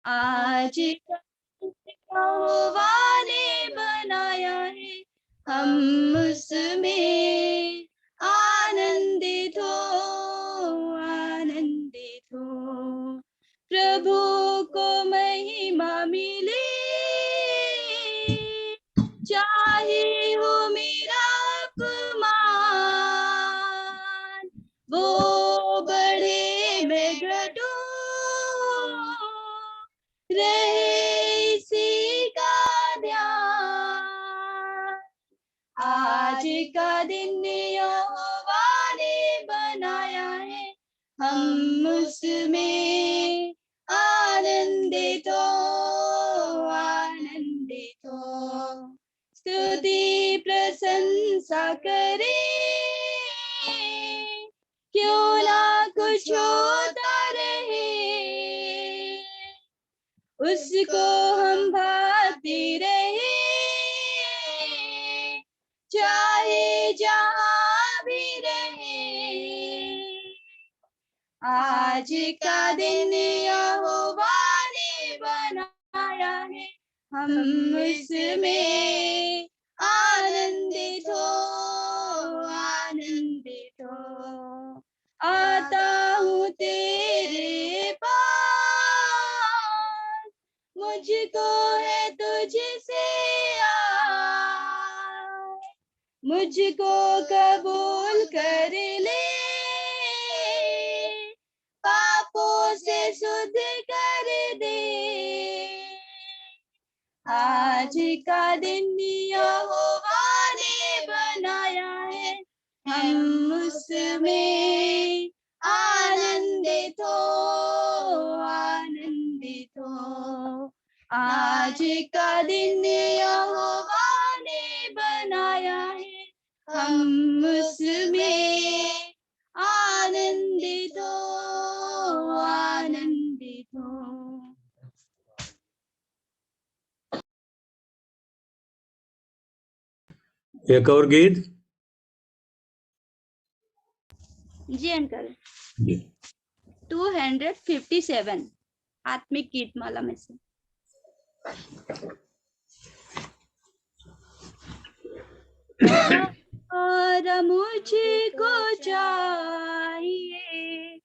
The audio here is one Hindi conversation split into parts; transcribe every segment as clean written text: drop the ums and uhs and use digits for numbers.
आज यहोवा ने बनाया है, हम उसमें आनंदित हो, आनंदित हो। प्रभु को महिमा मिले, चाहे हो मेरा अपमान, वो बढ़े मैं घटूं, रहे इसी का ध्यान। आज का दिन यहोवा ने बनाया है, हम उसमें आनंदित हो, आनंदित हो। स्तुति प्रशंसा करे, क्यों ना कुछ होता रहे, उसको हम भाते रहे, चाहे जहाँ भी रहे। आज का दिन यहोवा ने बनाया है, हम उसमें आनंदित हो, आनंदित हो। आता हूँ तेरे पास, मुझको है तुझसे आस, मुझको कबूल कर ले, पापों से शुद्ध कर दे। आज का दिन यहोवा ने बनाया है, हम उसमें आनंदित हो, आनंदित हो। आज का दिन यहोवा ने बनाया है, हम उसमें आनंदित हो, आनंदित हो। एक और गीत जी अंकल। जी 257 आत्मिक गीतमाला में से। सहारा मुझको चाहिए,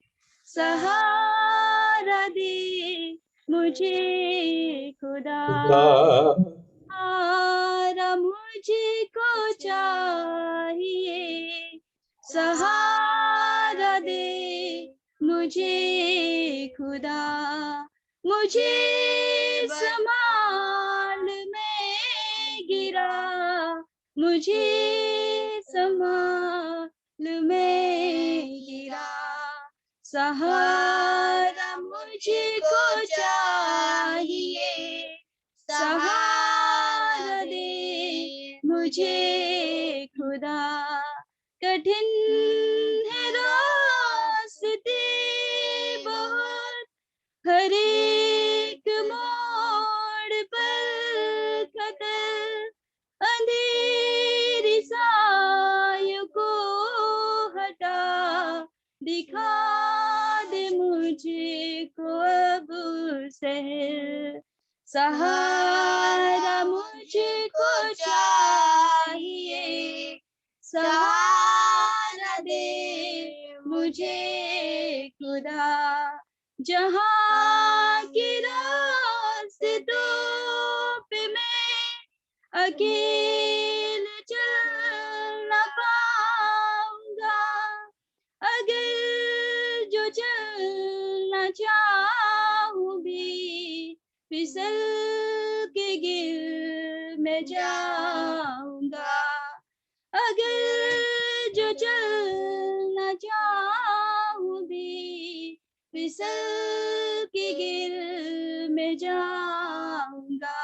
सहारा दे मुझे खुदा, सहारा मुझको चाहिए, सहारा दे मुझे खुदा। मुझे संभाल में गिरा, मुझे संभाल में गिरा। सहारा मुझको चाहिए, सहारा दे मुझे खुदा। कठिन है रास्ते बहुत, हर एक मोड़ पर खतर, अंधेरी सायों को हटा, दिखा दे मुझको अब शहर। सहारा मुझको चाहिए, सहारा दे मुझे खुदा। जहाँ के रास्तों पे मैं अकेले चल न पाऊंगा, अगर जो चलना चाहूं भी, फिसल के गिर मैं जाऊंगा। अगर जो चलना चाहूं भी, फिसल के गिर मैं जाऊंगा।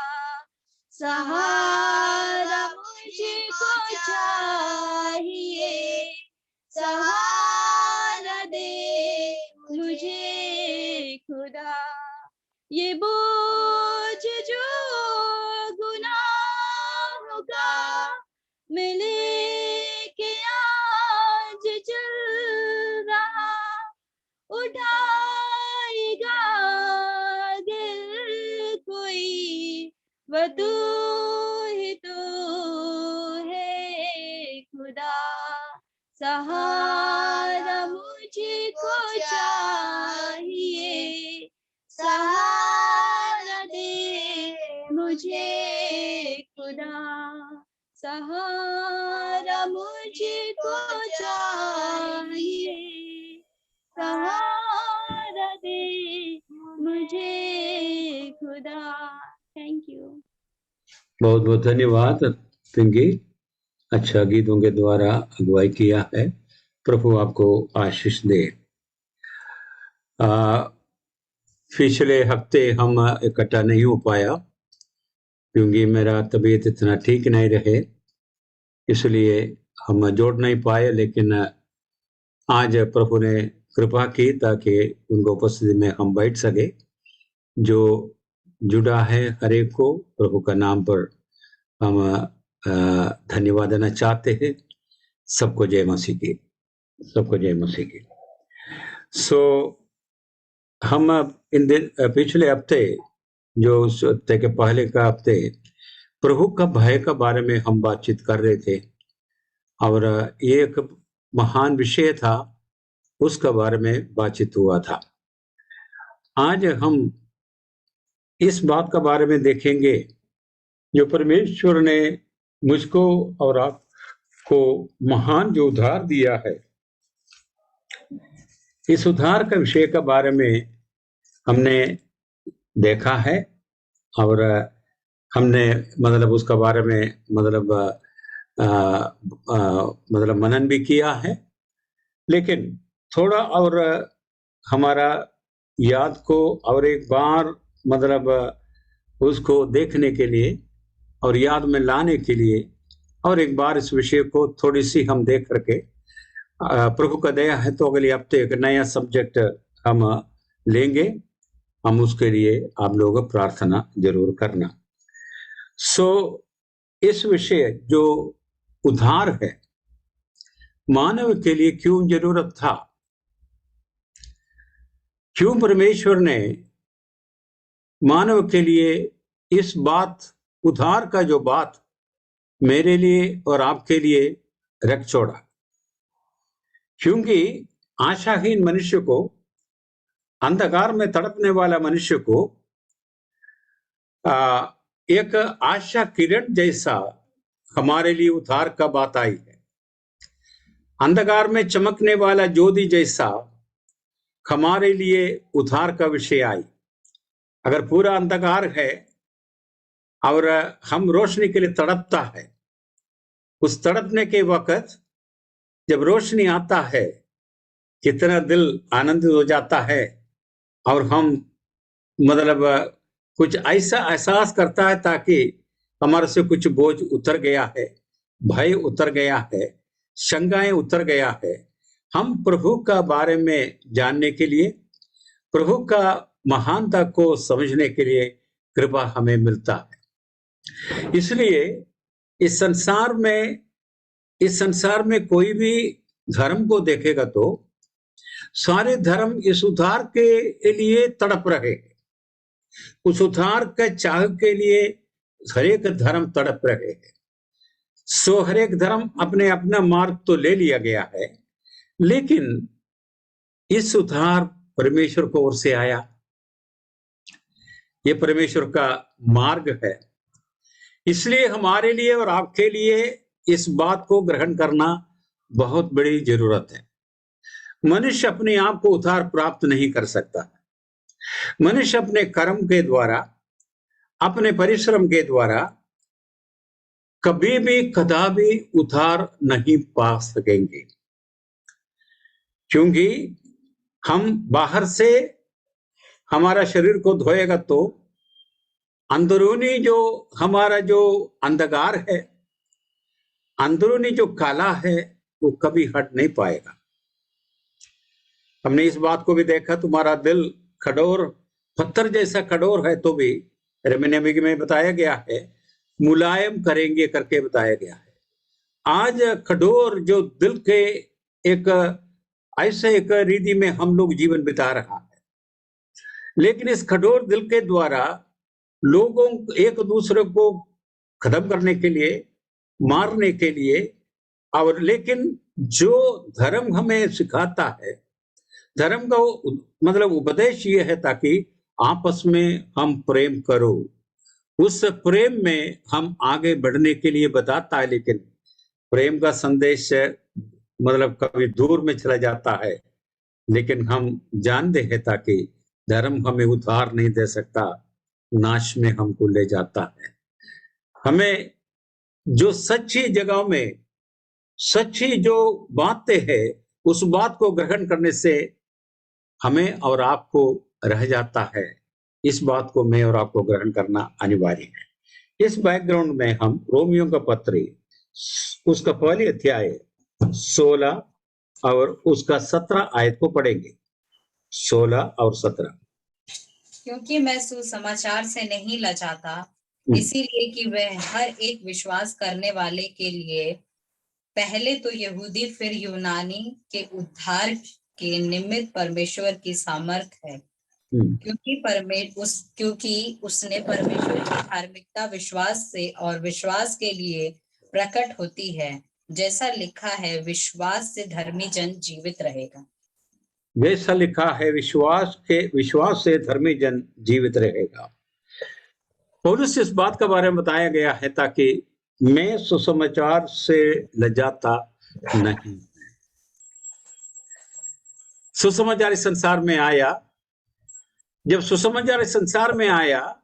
सहारा मुझको चाहिए, सहारा दे मुझे खुदा। ये बोझ जो गुनाहों का मैं लेके आज चल रहा, उठाएगा दिल वो तू ही तो है खुदा, सहारा मुझको चाहिए, सहारा दे मुझे खुदा, सहारा मुझको चाहिए, सहारा दे मुझे खुदा। Thank you. बहुत बहुत धन्यवाद पिंकी, अच्छा गीतों के द्वारा अगुवाई किया है। प्रभु आपको आशीष दे। पिछले हफ्ते हम इकट्ठा नहीं हो पाया क्योंकि मेरा तबीयत इतना ठीक नहीं रहे, इसलिए हम जोड़ नहीं पाए, लेकिन आज प्रभु ने कृपा की ताकि उनको उपस्थिति में हम बैठ सके। जो जुड़ा है हर एक को प्रभु का नाम पर हम धन्यवाद देना चाहते हैं। सबको जय मसीह की, सबको जय मसीह की। हम इन दिन पिछले हफ्ते, जो उस हफ्ते के पहले का हफ्ते, प्रभु का भय के बारे में हम बातचीत कर रहे थे और ये एक महान विषय था, उसके बारे में बातचीत हुआ था। आज हम इस बात के बारे में देखेंगे जो परमेश्वर ने मुझको और आपको महान जो उद्धार दिया है, इस उद्धार का विषय के बारे में हमने देखा है और हमने मतलब उसके बारे में मतलब मनन भी किया है। लेकिन थोड़ा और हमारा याद को और एक बार मतलब उसको देखने के लिए और याद में लाने के लिए और एक बार इस विषय को थोड़ी सी हम देख करके, प्रभु का दया है तो अगले हफ्ते एक नया सब्जेक्ट हम लेंगे। हम उसके लिए आप लोग प्रार्थना जरूर करना। इस विषय जो उद्धार है, मानव के लिए क्यों जरूरत था, क्यों परमेश्वर ने मानव के लिए इस बात, उद्धार का जो बात मेरे लिए और आपके लिए रख छोड़ा। क्योंकि आशाहीन मनुष्य को, अंधकार में तड़पने वाला मनुष्य को एक आशा किरण जैसा हमारे लिए उद्धार का बात आई है। अंधकार में चमकने वाला ज्योति जैसा हमारे लिए उद्धार का विषय आई। अगर पूरा अंधकार है और हम रोशनी के लिए तड़पता है, उस तड़पने के वक्त जब रोशनी आता है, कितना दिल आनंदित हो जाता है और हम मतलब कुछ ऐसा एहसास करता है ताकि हमारे से कुछ बोझ उतर गया है, भय उतर गया है, शंकाएं उतर गया है। हम प्रभु का बारे में जानने के लिए, प्रभु का महानता को समझने के लिए कृपा हमें मिलता है। इसलिए इस संसार में कोई भी धर्म को देखेगा तो सारे धर्म इस उद्धार के लिए तड़प रहे हैं, उस उद्धार के चाह के लिए हर एक धर्म तड़प रहे हैं। हर एक धर्म अपने अपना मार्ग तो ले लिया गया है, लेकिन इस उद्धार परमेश्वर को ओर से आया। ये परमेश्वर का मार्ग है। इसलिए हमारे लिए और आपके लिए इस बात को ग्रहण करना बहुत बड़ी जरूरत है। मनुष्य अपने आप को उद्धार प्राप्त नहीं कर सकता। मनुष्य अपने कर्म के द्वारा, अपने परिश्रम के द्वारा कभी भी कदापि उद्धार नहीं पा सकेंगे, क्योंकि हम बाहर से हमारा शरीर को धोएगा तो अंदरूनी जो हमारा जो अंधकार है, अंदरूनी जो काला है, वो कभी हट नहीं पाएगा। हमने इस बात को भी देखा, तुम्हारा दिल कठोर, पत्थर जैसा कठोर है तो भी रेमिनेमिक में बताया गया है, मुलायम करेंगे करके बताया गया है। आज कठोर जो दिल के एक ऐसे एक रीति में हम लोग जीवन बिता रहा है, लेकिन इस कठोर दिल के द्वारा लोगों एक दूसरे को खत्म करने के लिए, मारने के लिए। और लेकिन जो धर्म हमें सिखाता है, धर्म का मतलब उपदेश ये है ताकि आपस में हम प्रेम करो। उस प्रेम में हम आगे बढ़ने के लिए बताता है, लेकिन प्रेम का संदेश मतलब कभी दूर में चला जाता है। लेकिन हम जानते हैं ताकि धर्म हमें उद्धार नहीं दे सकता, नाश में हमको ले जाता है। हमें जो सच्ची जगहों में सच्ची जो बातें हैं, उस बात को ग्रहण करने से हमें और आपको रह जाता है। इस बात को मैं और आपको ग्रहण करना अनिवार्य है। इस बैकग्राउंड में हम रोमियो का पत्र उसका पहले अध्याय 16 और उसका 17 आयत को पढ़ेंगे। 16 और 17। क्योंकि मैं सुसमाचार से नहीं लजाता, इसीलिए कि वह हर एक विश्वास करने वाले के लिए पहले तो यहूदी फिर यूनानी के उद्धार के निमित्त परमेश्वर की सामर्थ है। क्योंकि उसने परमेश्वर की धार्मिकता विश्वास से और विश्वास के लिए प्रकट होती है, जैसा लिखा है, विश्वास से धर्मी जन जीवित रहेगा। जैसा लिखा है, विश्वास से धर्मी जन जीवित रहेगा। पौलुस इस बात के बारे में बताया गया है ताकि मैं सुसमाचार से लजाता नहीं। सुसमाचार इस संसार में आया। जब सुसमाचार इस संसार में आया,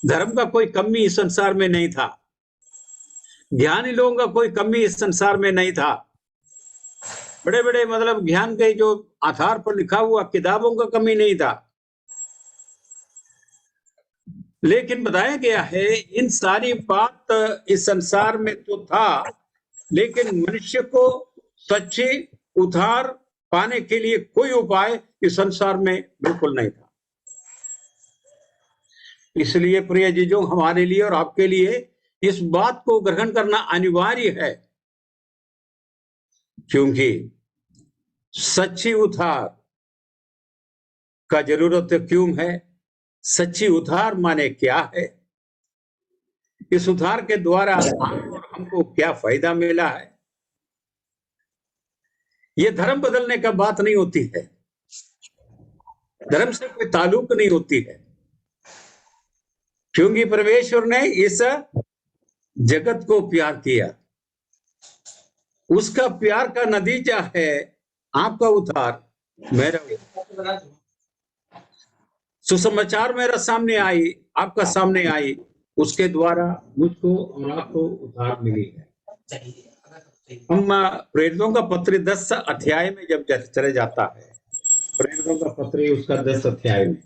धर्म का कोई कमी इस संसार में नहीं था, ज्ञानी लोगों का कोई कमी इस संसार में नहीं था, बड़े बड़े मतलब ज्ञान के जो आधार पर लिखा हुआ किताबों का कमी नहीं था। लेकिन बताया गया है इन सारी बात इस संसार में तो था, लेकिन मनुष्य को सच्ची उद्धार पाने के लिए कोई उपाय इस संसार में बिल्कुल नहीं था। इसलिए प्रिय जीजों, हमारे लिए और आपके लिए इस बात को ग्रहण करना अनिवार्य है, क्योंकि सच्ची उद्धार का जरूरत क्यों है? सच्ची उद्धार माने क्या है? इस उद्धार के द्वारा हमको क्या फायदा मिला है? ये धर्म बदलने का बात नहीं होती है, धर्म से कोई ताल्लुक नहीं होती है, क्योंकि परमेश्वर ने इस जगत को प्यार किया। उसका प्यार का नतीजा है आपका उद्धार, मेरा सुसमाचार मेरा सामने आई, आपका सामने आई, उसके द्वारा मुझको और आपको उद्धार मिली है। हम प्रेरितों का पत्र 10 अध्याय में जब चले जाता है, प्रेरितों का पत्र उसका 10 अध्याय में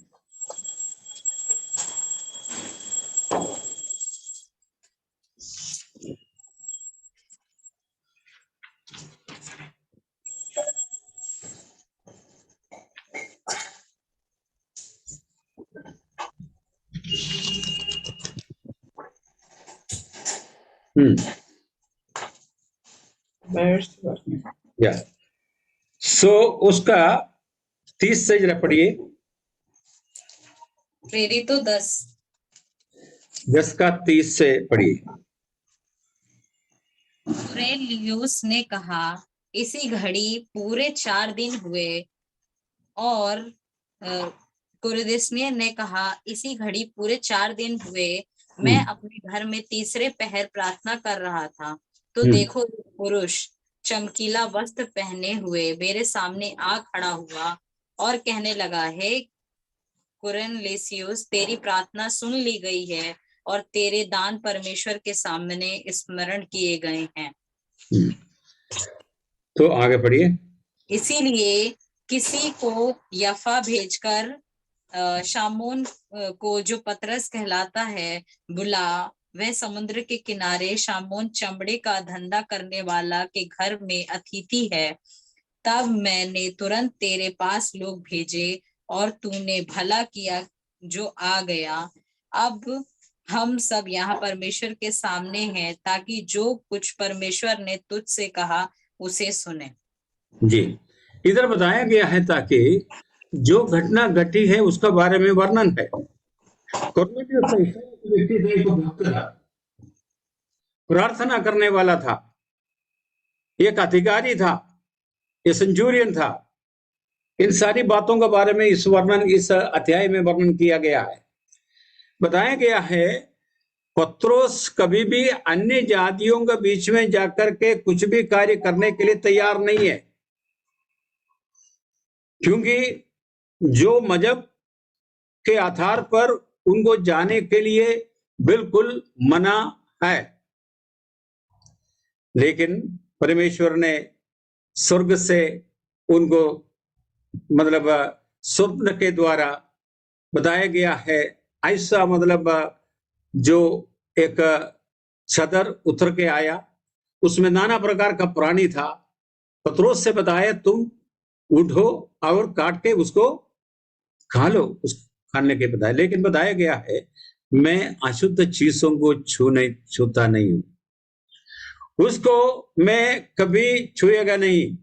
उसका 30 से जरा पढ़िए। प्रेरितों 10 का 30 से पढ़िए। कुरनेलियुस ने कहा, इसी घड़ी पूरे 4 दिन हुए, और कुरदिस्ने ने कहा, इसी घड़ी पूरे 4 दिन हुए, मैं अपने घर में तीसरे पहर प्रार्थना कर रहा था, तो देखो पुरुष चमकीला वस्त्र पहने हुए मेरे सामने आ खड़ा हुआ और कहने लगा, हे कुरनेलियुस, तेरी प्रार्थना सुन ली गई है और तेरे दान परमेश्वर के सामने स्मरण किए गए हैं। तो आगे पढ़िए। इसीलिए किसी को यफा भेजकर शामोन को, जो पतरस कहलाता है, बुला। वह समुद्र के किनारे शामोन चमड़े का धंधा करने वाला के घर में अतिथि है। तब मैंने तुरंत तेरे पास लोग भेजे और तूने भला किया जो आ गया। अब हम सब यहाँ परमेश्वर के सामने हैं, ताकि जो कुछ परमेश्वर ने तुझसे कहा उसे सुने। जी, इधर बताया गया है ताकि जो घटना घटी है उसका बारे में वर्णन है। कुरनेलियुस ऐसा एक व्यक्ति था, एक भक्त था, प्रार्थना करने वाला था, एक अधिकारी था, एक सेंचुरियन था। इन सारी बातों के बारे में इस अध्याय में वर्णन किया गया है। बताया गया है पत्रोस कभी भी अन्य जातियों के बीच में जाकर के कुछ भी कार्य करने के लिए तैयार नहीं है, क्योंकि जो मजहब के आधार पर उनको जाने के लिए बिल्कुल मना है। लेकिन परमेश्वर ने स्वर्ग से उनको मतलब स्वप्न के द्वारा बताया गया है, ऐसा मतलब जो एक छतर उतर के आया, उसमें नाना प्रकार का प्राणी था। पत्रोस से बताया तुम उठो और काट के उसको खा लो, उस खाने के बताया। लेकिन बताया गया है मैं अशुद्ध चीजों को छूता नहीं हूं, उसको मैं कभी छुएगा नहीं।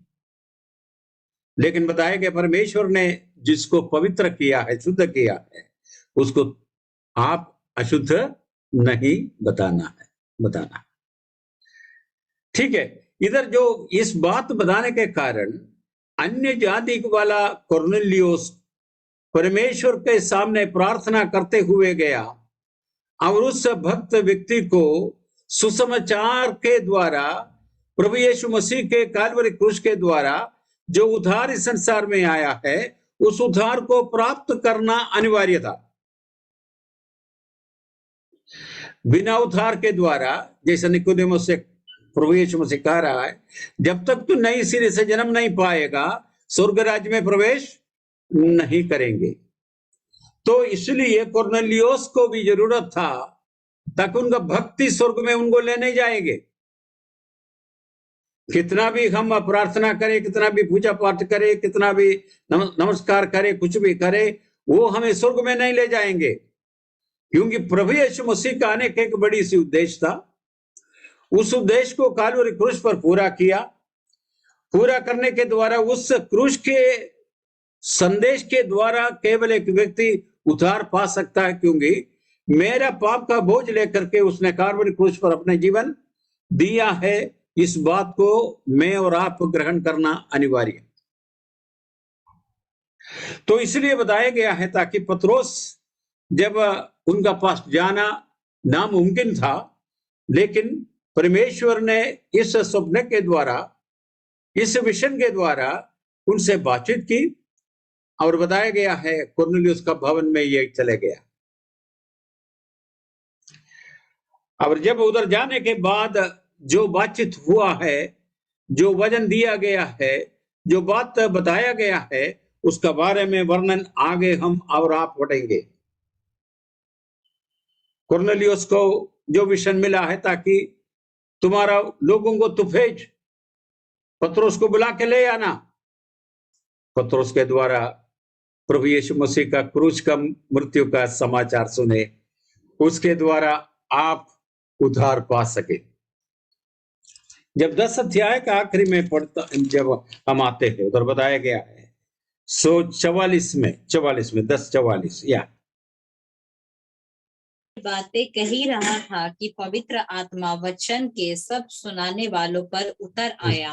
लेकिन बताया गया परमेश्वर ने जिसको पवित्र किया है, शुद्ध किया है, उसको आप अशुद्ध नहीं बताना है। ठीक है। इधर जो इस बात बताने के कारण अन्य जाति वाला कुरनेलियुस परमेश्वर के सामने प्रार्थना करते हुए गया और उस भक्त व्यक्ति को सुसमाचार के द्वारा, प्रभु यीशु मसीह के काल्वरी क्रूस के द्वारा जो उद्धार इस संसार में आया है, उस उद्धार को प्राप्त करना अनिवार्य था। बिना उद्धार के द्वारा, जैसे निकोदेमुस से प्रभु यीशु मसीह कह रहा है, जब तक तू नई सिरे से जन्म नहीं पाएगा स्वर्ग राज्य में प्रवेश नहीं करेंगे। तो इसलिए कुरनेलियुस को भी जरूरत था, ताकि उनका भक्ति स्वर्ग में उनको लेने जाएंगे। कितना भी हम प्रार्थना करें, कितना भी पूजा पाठ करें, कितना भी नमस्कार करें, कुछ भी करें, वो हमें स्वर्ग में नहीं ले जाएंगे, क्योंकि प्रभु यीशु मसीह का आने का एक बड़ी सी उद्देश्य था। उस उद्देश्य को काल्वरी क्रूस पर पूरा किया। पूरा करने के द्वारा उस क्रूस के संदेश के द्वारा केवल एक व्यक्ति उद्धार पा सकता है, क्योंकि मेरा पाप का बोझ लेकर के उसने काल्वरी क्रूस पर अपने जीवन दिया है। इस बात को मैं और आप ग्रहण करना अनिवार्य है। तो इसलिए बताया गया है ताकि पत्रोस जब उनका पास जाना नामुमकिन था, लेकिन परमेश्वर ने इस स्वप्न के द्वारा, इस विजन के द्वारा उनसे बातचीत की और बताया गया है कुरनेलियुस का भवन में ये चले गया। और जब उधर जाने के बाद जो बातचीत हुआ है, जो वचन दिया गया है, जो बात बताया गया है, उसका बारे में वर्णन आगे हम और आप पढ़ेंगे। कुरनेलियुस को जो विजन मिला है ताकि तुम्हारा लोगों को तू भेज, पत्रोस को बुला के ले आना। पत्रोस के द्वारा प्रभु यीशु मसीह का क्रूस का मृत्यु का समाचार सुने, उसके द्वारा आप उद्धार पा सके। जब 10 अध्याय का आखिरी में पढ़ता, जब हम आते हैं, उधर बताया गया है 144 में 10:44 या बातें कह ही रहा था कि पवित्र आत्मा वचन के सब सुनाने वालों पर उतर आया,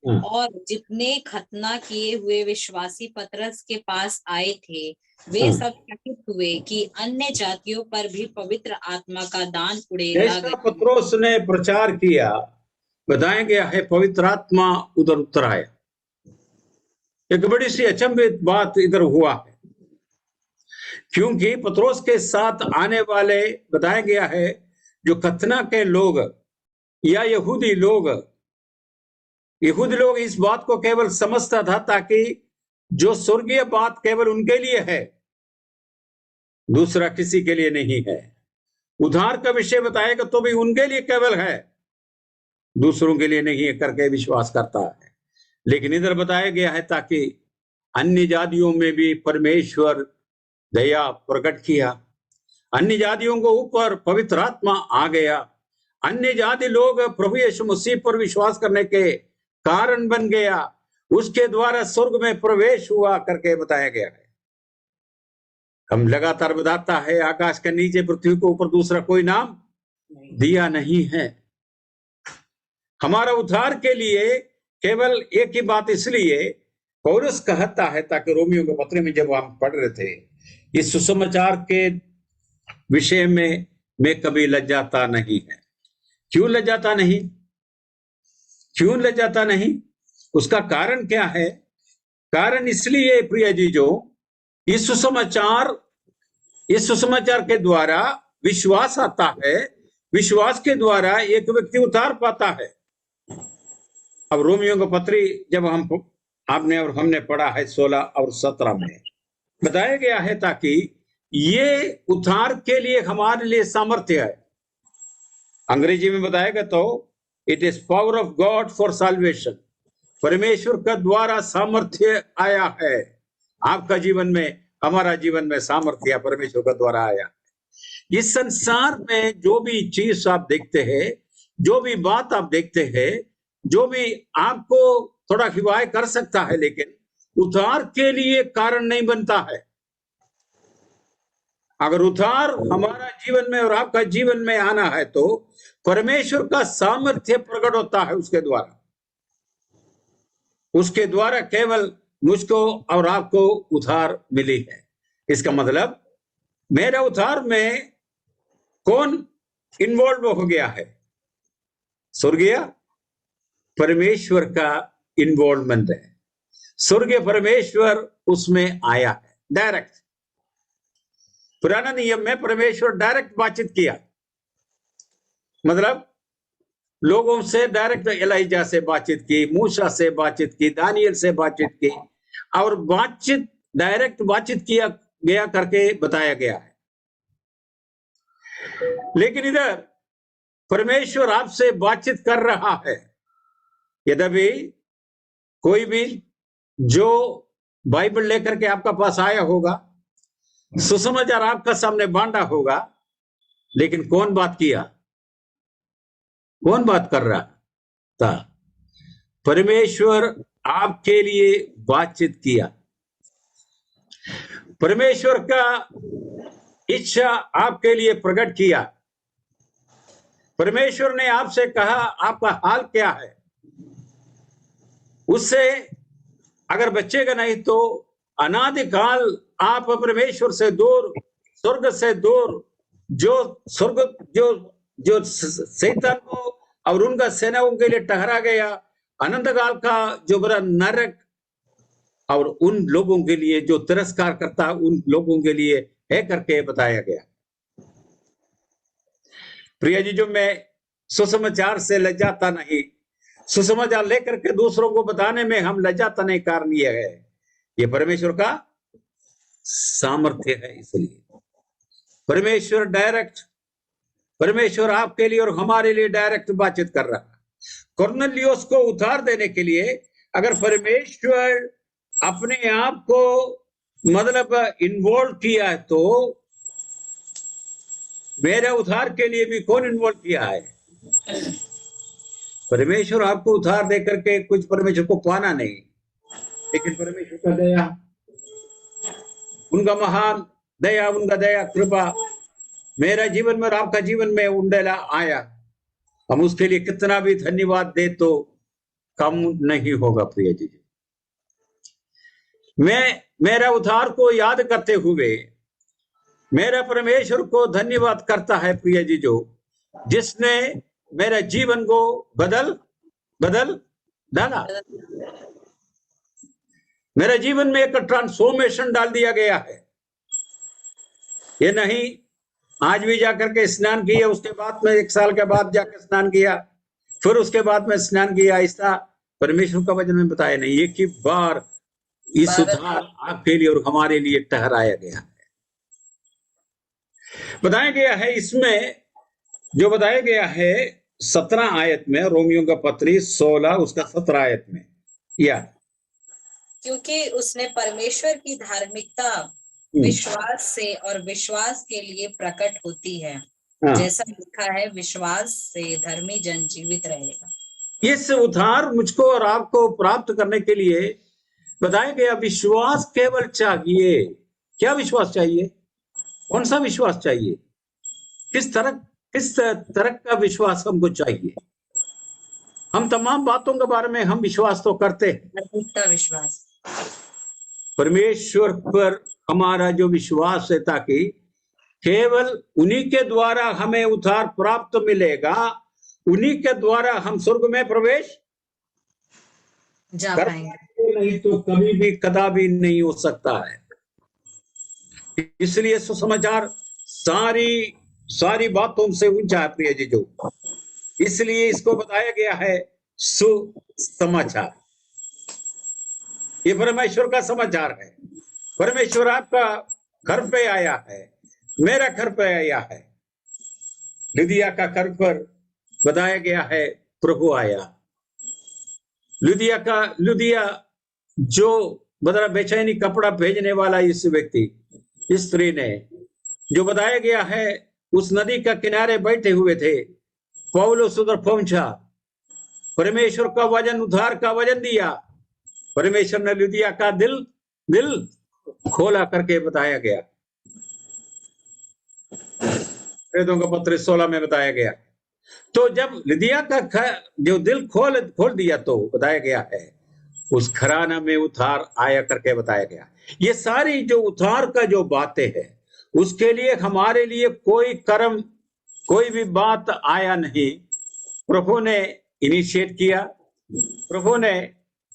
और जितने खतना किए हुए विश्वासी पतरस के पास आए थे, वे सब चकित हुए कि अन्य जातियों पर भी पवित्र आत्मा का दान उड़ेला जैसा पतरस ने प्रचार किया, बताया गया है पवित्र आत्मा उधर उतर आया। एक बड़ी सी अचंभित बात इधर हुआ है, क्योंकि पतरस के साथ आने वाले, बताया गया है, जो खतना के लोग या यहूदी लोग इस बात को केवल समझता था ताकि जो स्वर्गीय बात केवल उनके लिए है, दूसरा किसी के लिए नहीं है। उद्धार का विषय बताएगा तो भी उनके लिए केवल है, दूसरों के लिए नहीं है करके विश्वास करता है। लेकिन इधर बताया गया है ताकि अन्य जातियों में भी परमेश्वर दया प्रकट किया, अन्य जातियों को ऊपर पवित्र आत्मा आ गया, अन्य जाति लोग प्रभु यीशु मसीह पर विश्वास करने के कारण बन गया, उसके द्वारा स्वर्ग में प्रवेश हुआ करके बताया गया है। हम लगातार बताता है आकाश के नीचे पृथ्वी को ऊपर दूसरा कोई नाम दिया नहीं है। हमारा उद्धार के लिए केवल एक ही बात, इसलिए पौलुस कहता है, ताकि रोमियो के पत्र में जब हम पढ़ रहे थे इस सुसमाचार के विषय में, मैं कभी लज्जाता नहीं है। क्यों लज्जाता नहीं? क्यों लज्जाता नहीं? उसका कारण क्या है? कारण इसलिए प्रिय जीजो, इस सुसमाचार के द्वारा विश्वास आता है, विश्वास के द्वारा एक व्यक्ति उद्धार पाता है। अब रोमियो का पत्री जब आपने और हमने पढ़ा है 16 और 17 में बताया गया है, ताकि ये उद्धार के लिए हमारे लिए सामर्थ्य है। अंग्रेजी में बताएगा तो it is power of God for salvation. परमेश्वर का द्वारा सामर्थ्य आया है। आपका जीवन में, हमारा जीवन में सामर्थ्य परमेश्वर का द्वारा आया। इस संसार में जो भी चीज आप देखते हैं, जो भी बात आप देखते हैं, जो भी आपको थोड़ा हिवाय कर सकता है, लेकिन उद्धार के लिए कारण नहीं बनता है। अगर उद्धार हमारा जीवन में और आपका जीवन में आना है तो परमेश्वर का सामर्थ्य प्रकट होता है उसके द्वारा। उसके द्वारा केवल मुझको और आपको उद्धार मिली है। इसका मतलब मेरे उद्धार में कौन इन्वॉल्व हो गया है? स्वर्गीय परमेश्वर का इन्वॉल्वमेंट है। स्वर्गीय परमेश्वर उसमें आया है डायरेक्ट। पुराना नियम में परमेश्वर डायरेक्ट बातचीत किया, मतलब लोगों से डायरेक्ट एलाइजा से बातचीत की, मूसा से बातचीत की, दानियल से बातचीत की, और बातचीत डायरेक्ट बातचीत किया गया करके बताया गया है। लेकिन इधर परमेश्वर आपसे बातचीत कर रहा है। यद्यपि कोई भी जो बाइबल लेकर के आपका पास आया होगा, सुसमाचार आपका सामने बांटा होगा, लेकिन कौन बात किया? कौन बात कर रहा था? परमेश्वर आपके लिए बातचीत किया। परमेश्वर का इच्छा आपके लिए प्रकट किया। परमेश्वर ने आपसे कहा आपका हाल क्या है। उससे अगर बचेगा नहीं तो अनादिकाल आप परमेश्वर से दूर, स्वर्ग से दूर, जो शैतान को और उनका सेनाओं के लिए ठहरा गया अनंत काल का जो बड़ा नरक, और उन लोगों के लिए जो तिरस्कार करता उन लोगों के लिए है करके बताया गया। प्रिय जी, जो मैं सुसमाचार से लज्जाता नहीं, सुसमाचार लेकर के दूसरों को बताने में हम लज्जाता नहीं, कारण यह है ये परमेश्वर का सामर्थ्य है। इसलिए परमेश्वर डायरेक्ट, परमेश्वर आपके लिए और हमारे लिए डायरेक्ट बातचीत कर रहा है। कुरनेलियुस को उद्धार देने के लिए अगर परमेश्वर अपने आप को मतलब इन्वॉल्व किया है, तो मेरे उद्धार के लिए भी कौन इन्वॉल्व किया है? परमेश्वर आपको उद्धार दे करके कुछ परमेश्वर को पाना नहीं, लेकिन परमेश्वर का दया, उनका महान दया, उनका दया कृपा मेरा जीवन में और आपका जीवन में उंडेला आया। हम उसके लिए कितना भी धन्यवाद दे तो कम नहीं होगा। प्रिय जी, मैं मेरा उद्धार को याद करते हुए मेरा परमेश्वर को धन्यवाद करता है प्रिय जी, जो जिसने मेरे जीवन को बदल डाला। मेरे जीवन में एक ट्रांसफॉर्मेशन डाल दिया गया है। ये नहीं आज भी जाकर के स्नान किया, उसके बाद में 1 साल के बाद जाकर स्नान किया, फिर उसके बाद में स्नान किया, ऐसा परमेश्वर का वचन में बताया नहीं। एक ही बार इस उद्धार आपके लिए और हमारे लिए ठहराया गया है। बताया गया है इसमें, जो बताया गया है 17 आयत में, रोमियो का पत्री 16 उसका 17 आयत में, या क्योंकि उसने परमेश्वर की धार्मिकता विश्वास से और विश्वास के लिए प्रकट होती है। हाँ। जैसा लिखा है, विश्वास से धर्मी जन जीवित रहेगा। इस उद्धार मुझको और आपको प्राप्त करने के लिए बताया गया विश्वास केवल चाहिए। क्या विश्वास चाहिए? कौन सा विश्वास चाहिए? किस तरह का विश्वास हमको चाहिए? हम तमाम बातों के बारे में हम विश्वास तो करते हैं, अद्भुत विश्वास, परमेश्वर पर हमारा जो विश्वास है, ताकि केवल उन्हीं के द्वारा हमें उद्धार प्राप्त मिलेगा, उन्हीं के द्वारा हम स्वर्ग में प्रवेश जा कर पाएंगे। पाएंगे, नहीं तो कभी भी कदापि नहीं हो सकता है। इसलिए सुसमाचार सारी बातों से ऊंचा है प्रिय जी, जो इसलिए इसको बताया गया है सुसमाचार। ये परमेश्वर का समाचार है। परमेश्वर आपका घर पे आया है, मेरा घर पे आया है, लिदिया का घर पर बताया गया है प्रभु आया। लुदिया जो मतलब बेचैनी कपड़ा भेजने वाला इस व्यक्ति, इस स्त्री ने, जो बताया गया है उस नदी का किनारे बैठे हुए थे, पौलुस उधर पहुंचा, परमेश्वर का वचन, उद्धार का वचन दिया। परमेश्वर ने लुदिया का दिल खोला करके बताया गया। प्रेरितों का पत्र 16 में बताया गया। तो जब लिदिया का जो दिल खोल दिया, तो बताया गया है उस घराना में उद्धार आया करके बताया गया। ये सारी जो उद्धार का जो बातें हैं, उसके लिए हमारे लिए कोई कर्म, कोई भी बात आया नहीं। प्रभु ने इनिशिएट किया, प्रभु ने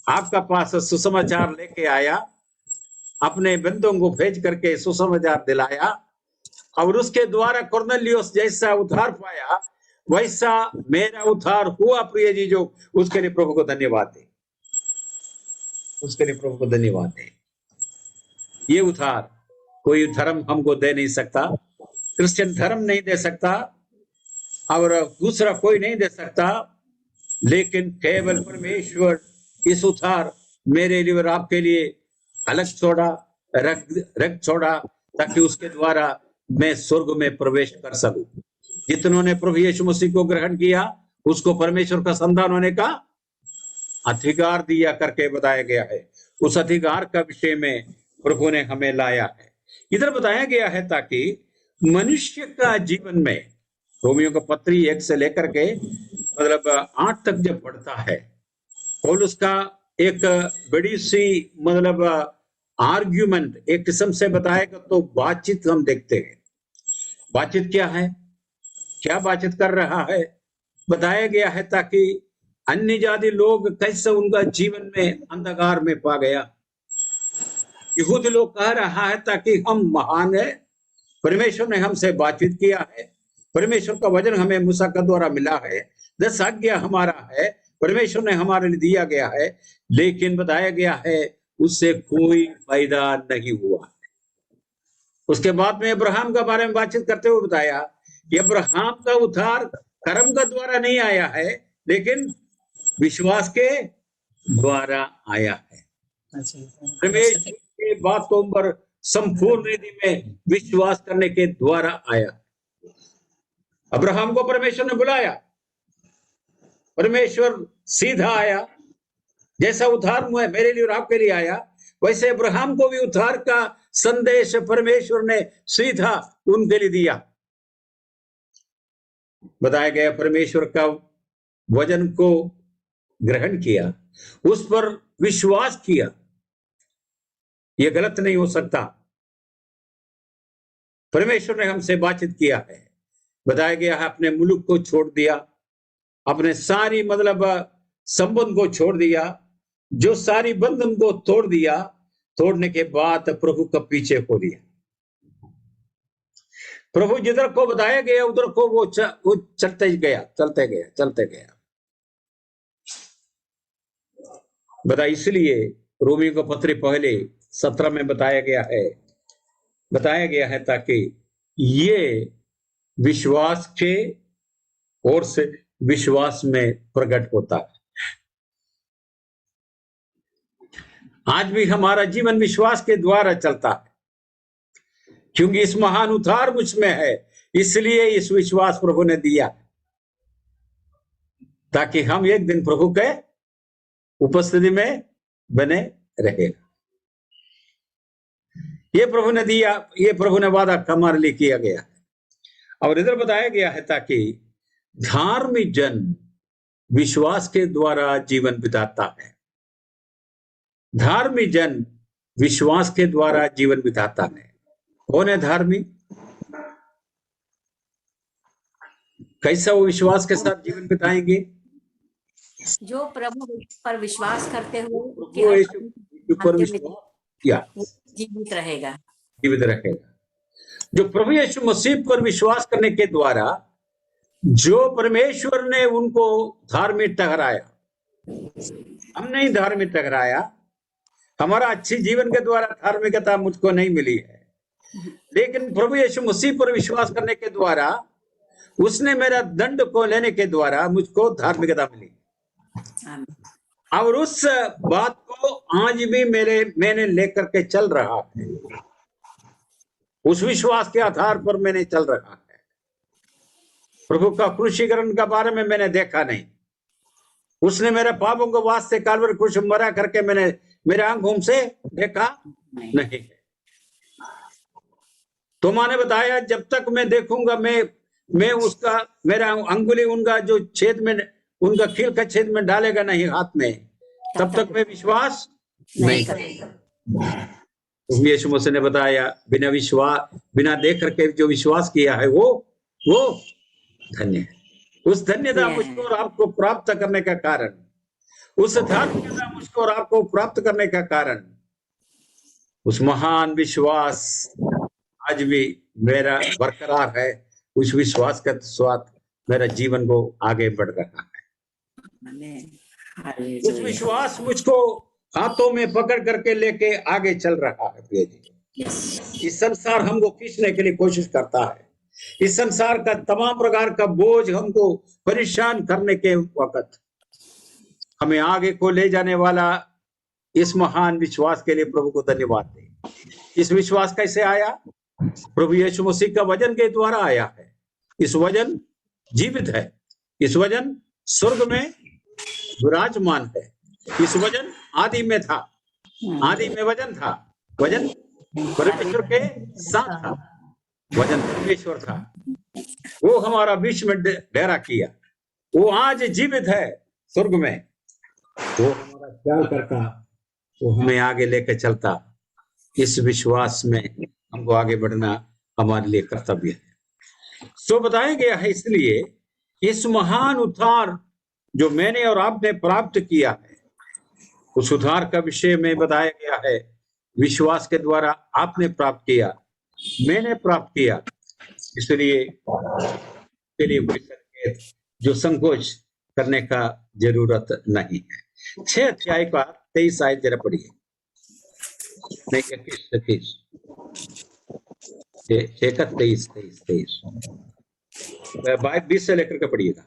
आपका पास सुसमाचार लेके आया, अपने बंदों को भेज करके सुसमाचार दिलाया, और उसके द्वारा कुरनेलियुस जैसा उद्धार पाया, वैसा मेरा उद्धार हुआ प्रिय जी। जो उसके लिए प्रभु को धन्यवाद दे, उसके लिए प्रभु को धन्यवाद दे। ये उद्धार कोई धर्म हमको दे नहीं सकता, क्रिश्चियन धर्म नहीं दे सकता, और दूसरा कोई नहीं दे सकता, लेकिन केवल परमेश्वर इस उद्धार मेरे लिए और आपके लिए अलग छोड़ा, रख छोड़ा, ताकि उसके द्वारा मैं स्वर्ग में प्रवेश कर सकूं। जितनों ने प्रभु यीशु मसीह को ग्रहण किया, उसको परमेश्वर का संतान होने का अधिकार दिया करके बताया गया है। उस अधिकार का विषय में प्रभु ने हमें लाया है। इधर बताया गया है ताकि मनुष्य का जीवन में, रोमियो का पत्री 1 से लेकर के मतलब 8 तक जब पढ़ता है, पौलुस का एक बड़ी सी मतलब आर्ग्यूमेंट एक किस्म से बताएगा, तो बातचीत हम देखते हैं। बातचीत क्या है, क्या बातचीत कर रहा है, बताया गया है ताकि अन्य जाति लोग कैसे उनका जीवन में अंधकार में पा गया। यहूदी लोग कह रहा है ताकि हम महान है, परमेश्वर ने हमसे बातचीत किया है, परमेश्वर का वचन हमें मूसा का द्वारा मिला है, 10 आज्ञा हमारा है, परमेश्वर ने हमारे लिए दिया गया है, लेकिन बताया गया है उससे कोई फायदा नहीं हुआ। उसके बाद में अब्राहम के बारे में बातचीत करते हुए बताया कि अब्राहम का उद्धार कर्म का द्वारा नहीं आया है, लेकिन विश्वास के द्वारा आया है। परमेश्वर की बातों पर संपूर्ण रीति में विश्वास करने के द्वारा आया। अब्राहम को परमेश्वर ने बुलाया, परमेश्वर सीधा आया, जैसा उद्धार मेरे लिए और आपके लिए आया, वैसे अब्राहम को भी उद्धार का संदेश परमेश्वर ने सीधा उनके लिए दिया। बताया गया परमेश्वर का वचन को ग्रहण किया, उस पर विश्वास किया, यह गलत नहीं हो सकता। परमेश्वर ने हमसे बातचीत किया है, बताया गया है अपने मुल्क को छोड़ दिया, अपने सारी मतलब संबंध को छोड़ दिया, जो सारी बंधन को तोड़ दिया, तोड़ने के बाद प्रभु का पीछे हो लिया। प्रभु जिधर को बताया गया उधर को वो चलते गया। बता, इसलिए रोमियो का पत्र पहले 17 में बताया गया है ताकि ये विश्वास के ओर से विश्वास में प्रकट होता है। आज भी हमारा जीवन विश्वास के द्वारा चलता है, क्योंकि इस महान उद्धार मुझ में है, इसलिए इस विश्वास प्रभु ने दिया, ताकि हम एक दिन प्रभु के उपस्थिति में बने रहेगा। ये प्रभु ने दिया, ये प्रभु ने वादा हमारे लिए किया गया है। और इधर बताया गया है ताकि धार्मिक जन विश्वास के द्वारा जीवन बिताता है। धार्मिक जन विश्वास के द्वारा जीवन बिताता है। कौन है धार्मिक? कैसा वो विश्वास के साथ जीवन बिताएंगे? जो प्रभु पर विश्वास करते हुए प्रभु यीशु पर विश्वास किया जीवित रहेगा, जीवित रहेगा। जो प्रभु यीशु मसीह पर विश्वास करने के द्वारा जो परमेश्वर ने उनको धार्मिक ठहराया, हम नहीं धार्मिक ठहराया, हमारा अच्छी जीवन के द्वारा धार्मिकता मुझको नहीं मिली है, लेकिन प्रभु यीशु मसीह पर विश्वास करने के द्वारा उसने मेरा दंड को लेने के द्वारा मुझको धार्मिकता मिली। और उस बात को आज भी मैंने लेकर के चल रहा है। उस विश्वास के आधार पर मैंने चल रहा है। प्रभु का क्रूसीकरण के बारे में मैंने देखा नहीं। उसने मेरे पापों को वास्ते कालवरी क्रूस मरा करके मैंने मेरे आंखों से देखा नहीं। तो माँ ने बताया जब तक मैं देखूंगा, मैं उसका मेरा अंगुली उनका जो छेद में, उनका कील का छेद में डालेगा नहीं हाथ में, तब तक मैं विश्वास नहीं करूंगा। यीशु मसीह ने बताया बिना देख करके जो विश्वास किया है वो धन्य है। उस धन्यता मुझको और आपको प्राप्त करने का कारण, उस धार्मिकता मुझको और आपको प्राप्त करने का कारण उस महान विश्वास आज भी मेरा बरकरार है। उस विश्वास के साथ मेरा जीवन को आगे बढ़ रहा है। उस विश्वास मुझको हाथों में पकड़ करके लेके आगे चल रहा है। प्रिय जी, इस संसार हमको खींचने के लिए कोशिश करता है। इस संसार का तमाम प्रकार का बोझ हमको परेशान करने के वक्त हमें आगे को ले जाने वाला इस महान विश्वास के लिए प्रभु को धन्यवाद दें। इस विश्वास कैसे आया? प्रभु यीशु मसीह का वचन के द्वारा आया है। इस वचन जीवित है। इस वचन स्वर्ग में विराजमान है। इस वचन आदि में था, आदि में वचन था, वचन परमेश्वर के साथ था, वचन परमेश्वर था। वो हमारा बीच में डेरा किया, वो आज जीवित है स्वर्ग में। वो हमारा ख्याल करता, वो हमें आगे लेकर चलता। इस विश्वास में हमको आगे बढ़ना हमारे लिए कर्तव्य है। सो बताया गया है, इसलिए इस महान उद्धार जो मैंने और आपने प्राप्त किया है, उस उद्धार का विषय में बताया गया है। विश्वास के द्वारा आपने प्राप्त किया, मैंने प्राप्त किया, इसलिए जो संकोच करने का जरूरत नहीं है। 6 अध्याय का 23 आयत जरा पढ़िए। नहीं 21 20 से लेकर के पढ़िएगा।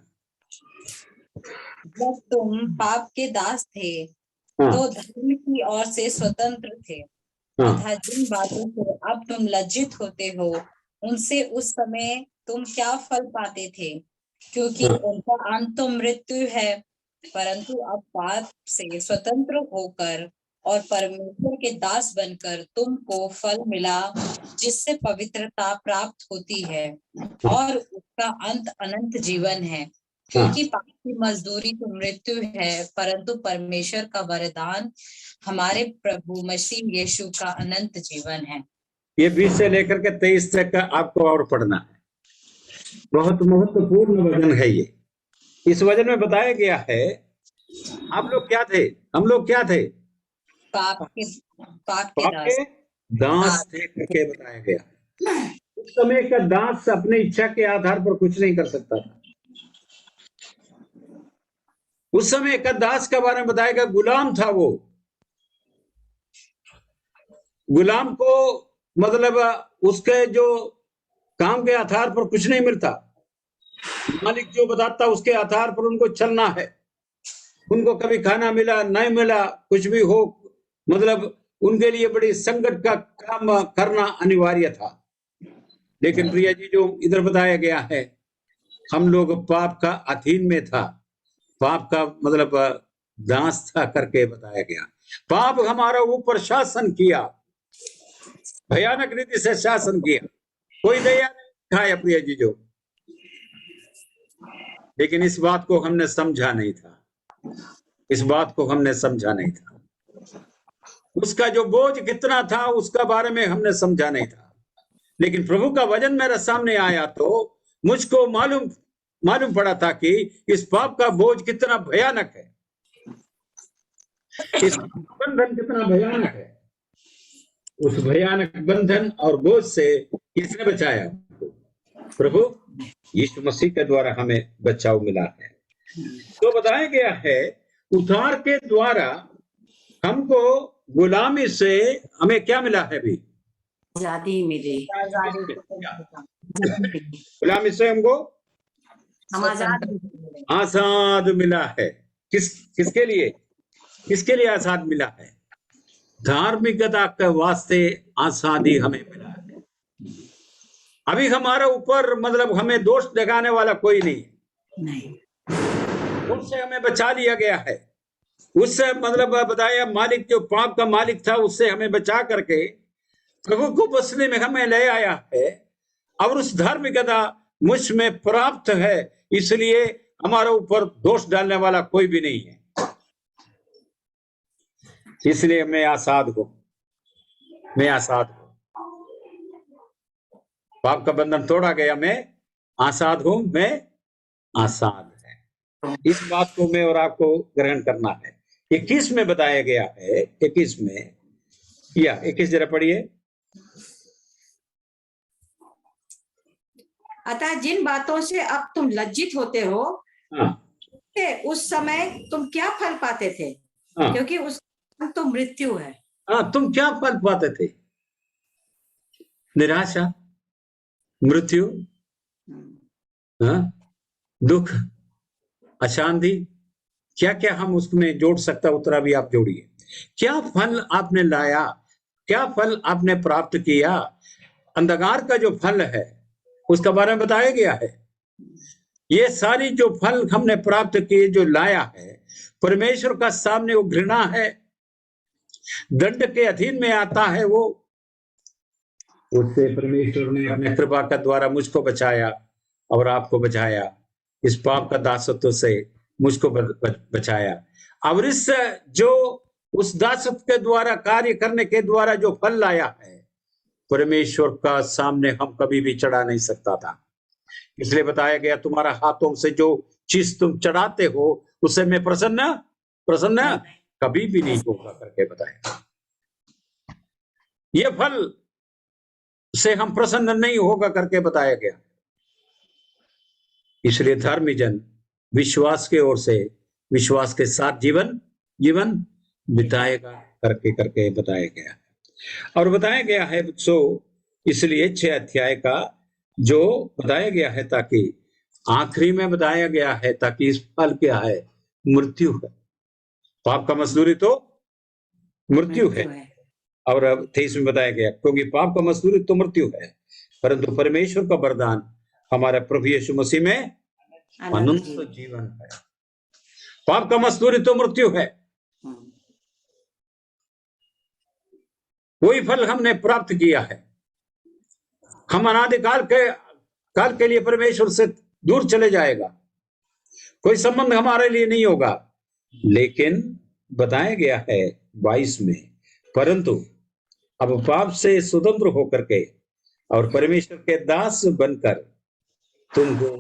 जब तुम पाप के दास थे तो धर्म की ओर से स्वतंत्र थे, तथा जिन बातों से अब तुम लज्जित होते हो उनसे उस समय तुम क्या फल पाते थे, क्योंकि उनका अंत तो मृत्यु है। परंतु अब पाप से स्वतंत्र होकर और परमेश्वर के दास बनकर तुमको फल मिला, जिससे पवित्रता प्राप्त होती है और उसका अंत अनंत जीवन है। क्योंकि पाप की मजदूरी तो मृत्यु है, परंतु परमेश्वर का वरदान हमारे प्रभु मसीह यीशु का अनंत जीवन है। ये 20 से लेकर के 23 तक का आपको और पढ़ना है। बहुत महत्वपूर्ण वचन है ये। इस वचन में बताया गया है, आप लोग क्या थे, हम लोग क्या थे? पाप के दास थे करके बताया गया। उस समय का दास अपने इच्छा के आधार पर कुछ नहीं कर सकता था। उस समय का दास के बारे में बताया गया, गुलाम था। वो गुलाम को मतलब उसके जो काम के आधार पर कुछ नहीं मिलता, मालिक जो बताता उसके आधार पर उनको चलना है। उनको कभी खाना मिला नहीं मिला, कुछ भी हो, मतलब उनके लिए बड़ी संकट का काम करना अनिवार्य था। लेकिन प्रिया जी, जो इधर बताया गया है, हम लोग पाप का अधीन में था, पाप का मतलब दास था करके बताया गया। पाप हमारा ऊपर शासन किया, भयानक रीति से शासन किया, कोई दया नहीं दिखाया प्रिय जीजो। लेकिन इस बात को हमने समझा नहीं था, इस बात को हमने समझा नहीं था। उसका जो बोझ कितना था उसका बारे में हमने समझा नहीं था। लेकिन प्रभु का वचन मेरे सामने आया तो मुझको मालूम पड़ा था कि इस पाप का बोझ कितना भयानक है, इस बंधन कितना भयानक है। उस भयानक बंधन और बोझ से किसने बचाया? प्रभु यीशु मसीह के द्वारा हमें बचाव मिला है। तो बताया गया है उद्धार के द्वारा हमको गुलामी से हमें क्या मिला है? भी आजादी मिली। गुलामी से हमको हम आजाद मिला है। किसके लिए? किसके लिए आजाद मिला है? धार्मिकता के वास्ते आजादी हमें मिला है। अभी हमारे ऊपर मतलब हमें दोष लगाने वाला कोई नहीं, उससे हमें बचा लिया गया है। उससे मतलब बताया मालिक जो पाप का मालिक था उससे हमें बचा करके प्रभु को बसने में हमें ले आया है। और उस धार्मिकता मुझ में प्राप्त है, इसलिए हमारे ऊपर दोष डालने वाला कोई भी नहीं है। इसलिए मैं आजाद हूं, मैं आजाद हूं। पाप का बंधन तोड़ा गया, मैं आजाद हूं, मैं आजाद है। इस बात को मैं और आपको ग्रहण करना है। 21 में बताया गया है, 21 में या 21 जरा पढ़िए। अतः जिन बातों से अब तुम लज्जित होते हो, उस समय तुम क्या फल पाते थे? क्योंकि उस तो मृत्यु है। तुम क्या फल पाते थे? निराशा, मृत्यु, दुख, अशांति, क्या क्या हम उसमें जोड़ सकता, उतना भी आप जोड़िए। क्या फल आपने लाया, क्या फल आपने प्राप्त किया? अंधकार का जो फल है उसका बारे में बताया गया है। ये सारी जो फल हमने प्राप्त किए, जो लाया है, परमेश्वर का सामने वो घृणा है, दंड के अधीन में आता है। वो उससे परमेश्वर ने अपने कृपा का द्वारा मुझको बचाया और आपको बचाया, इस पाप का दासत्व से मुझको बचाया। और इस जो उस दासत्व के द्वारा कार्य करने के द्वारा जो फल लाया है, परमेश्वर का सामने हम कभी भी चढ़ा नहीं सकता था। इसलिए बताया गया तुम्हारा हाथों से जो चीज तुम चढ़ाते हो उससे मैं प्रसन्न कभी भी नहीं होगा करके बताया। ये फल से हम प्रसन्न नहीं होगा करके बताया गया। इसलिए धर्मी जन विश्वास के ओर से, विश्वास के साथ जीवन बिताएगा करके बताया गया। और बताया गया है इसलिए 6 अध्याय का जो बताया गया है, ताकि आखिरी में बताया गया है ताकि इस फल क्या है? मृत्यु है। पाप का मजदूरी तो मृत्यु है। और अब 23 में बताया गया क्योंकि पाप का मजदूरी तो मृत्यु है, परंतु परमेश्वर का वरदान हमारे प्रभु यीशु मसीह में अनंत जीवन है। पाप का मजदूरी तो मृत्यु है। वही फल हमने प्राप्त किया है। हम अनादिकाल काल के लिए परमेश्वर से दूर चले जाएगा, कोई संबंध हमारे लिए नहीं होगा। लेकिन बताया गया है 22 में, परंतु अब पाप से स्वतंत्र होकर के और परमेश्वर के दास बनकर तुमको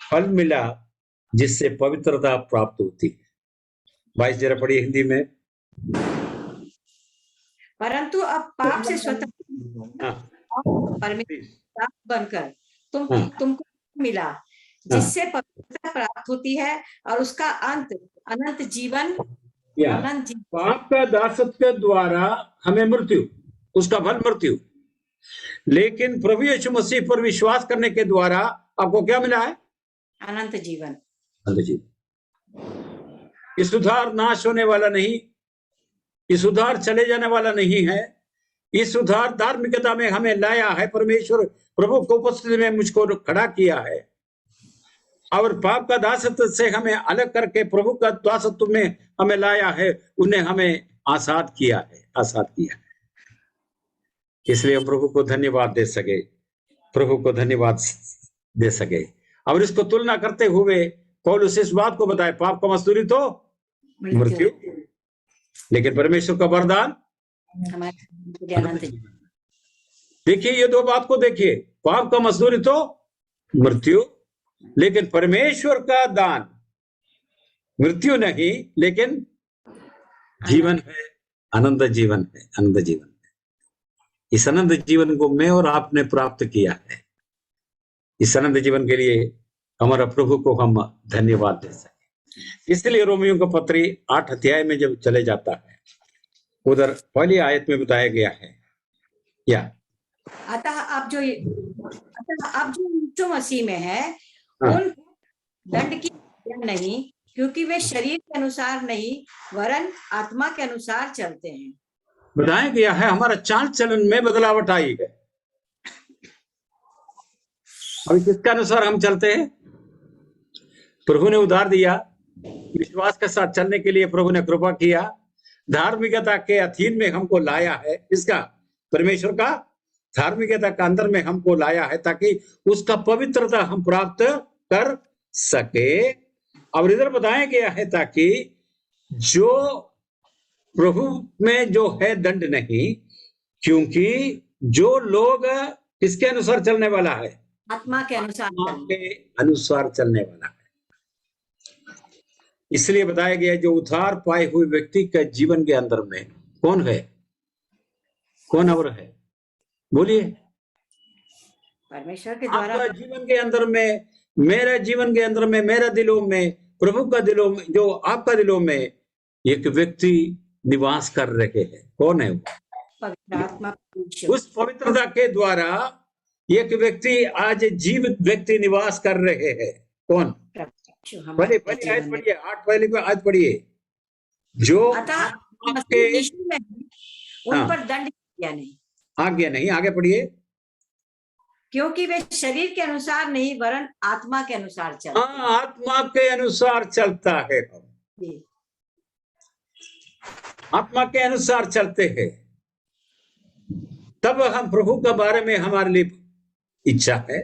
फल मिला जिससे पवित्रता प्राप्त होती है। 22 जरा पढ़िए हिंदी में। परंतु अब पाप से स्वतंत्र परमेश्वर बनकर तुमको मिला जिससे पवित्रता प्राप्त होती है और उसका अंत अनंत जीवन। पाप का दासत्व के द्वारा हमें मृत्यु, उसका फल मृत्यु। लेकिन प्रभु यीशु मसीह पर विश्वास करने के द्वारा आपको क्या मिला है? अनंत जीवन। अनंत जीवन। इस उद्धार नाश होने वाला नहीं, इस उद्धार चले जाने वाला नहीं है। इस उद्धार धार्मिकता में हमें लाया है। परमेश्वर प्रभु को उपस्थिति में मुझको खड़ा किया है और पाप का दासत्व से हमें अलग करके प्रभु का दासत्व में हमें लाया है। उन्हें हमें आजाद किया है, आजाद किया है। इसलिए हम प्रभु को धन्यवाद दे सके, प्रभु को धन्यवाद दे सके। और इसको तुलना करते हुए पौलुस इस बात को बताए, पाप का मजदूरी तो मृत्यु, लेकिन परमेश्वर का वरदान हमारे। देखिए ये दो बात को देखिए, पाप का मजदूरी तो मृत्यु, लेकिन परमेश्वर का दान मृत्यु नहीं, लेकिन जीवन है, आनंद जीवन है, आनंद जीवन है। इस आनंद जीवन को मैं और आपने प्राप्त किया है। इस आनंद जीवन के लिए हमारा प्रभु को हम धन्यवाद दे सके। इसलिए रोमियो का पत्री 8 अध्याय में जब चले जाता है, उधर पहली आयत में बताया गया है, या अतः अब जो यीशु मसीह में है, हाँ। उन दंड की नहीं, क्योंकि वे शरीर के अनुसार नहीं वरन आत्मा के अनुसार चलते हैं। बताया गया है हमारा चाल चलन में बदलावट आई है। अभी किसके अनुसार हम चलते हैं? प्रभु ने उधार दिया, विश्वास के साथ चलने के लिए प्रभु ने कृपा किया, धार्मिकता के अधीन में हमको लाया है। इसका परमेश्वर का धार्मिकता का अंदर में हमको लाया है, ताकि उसका पवित्रता हम प्राप्त कर सके। और इधर बताया गया है ताकि जो प्रभु में जो है दंड नहीं, क्योंकि जो लोग किसके अनुसार चलने वाला है? आत्मा के अनुसार, आत्मा के अनुसार चलने वाला है। इसलिए बताया गया जो उद्धार पाए हुए व्यक्ति के जीवन के अंदर में कौन है, कौन और है? बोलिए। परमेश्वर के द्वारा। आपका जीवन के अंदर में, मेरा जीवन के अंदर में, मेरा दिलों में, प्रभु का दिलों में, जो आपका दिलों में एक व्यक्ति निवास कर रहे हैं। कौन है वो? पवित्र आत्मा। उस पवित्रता के द्वारा एक व्यक्ति, आज जीवित व्यक्ति निवास कर रहे हैं। कौन? पहले आयत पढ़िए, 8 पहले को आयत पढ़िए। जो आपके यीशु में उन पर दंड किया नहीं, आज्ञा नहीं, आगे पढ़िए। क्योंकि वे शरीर के अनुसार नहीं वरन आत्मा के अनुसार चलते। हाँ, आत्मा के अनुसार चलता है। हम आत्मा के अनुसार चलते हैं, तब हम प्रभु के बारे में हमारे लिए इच्छा है,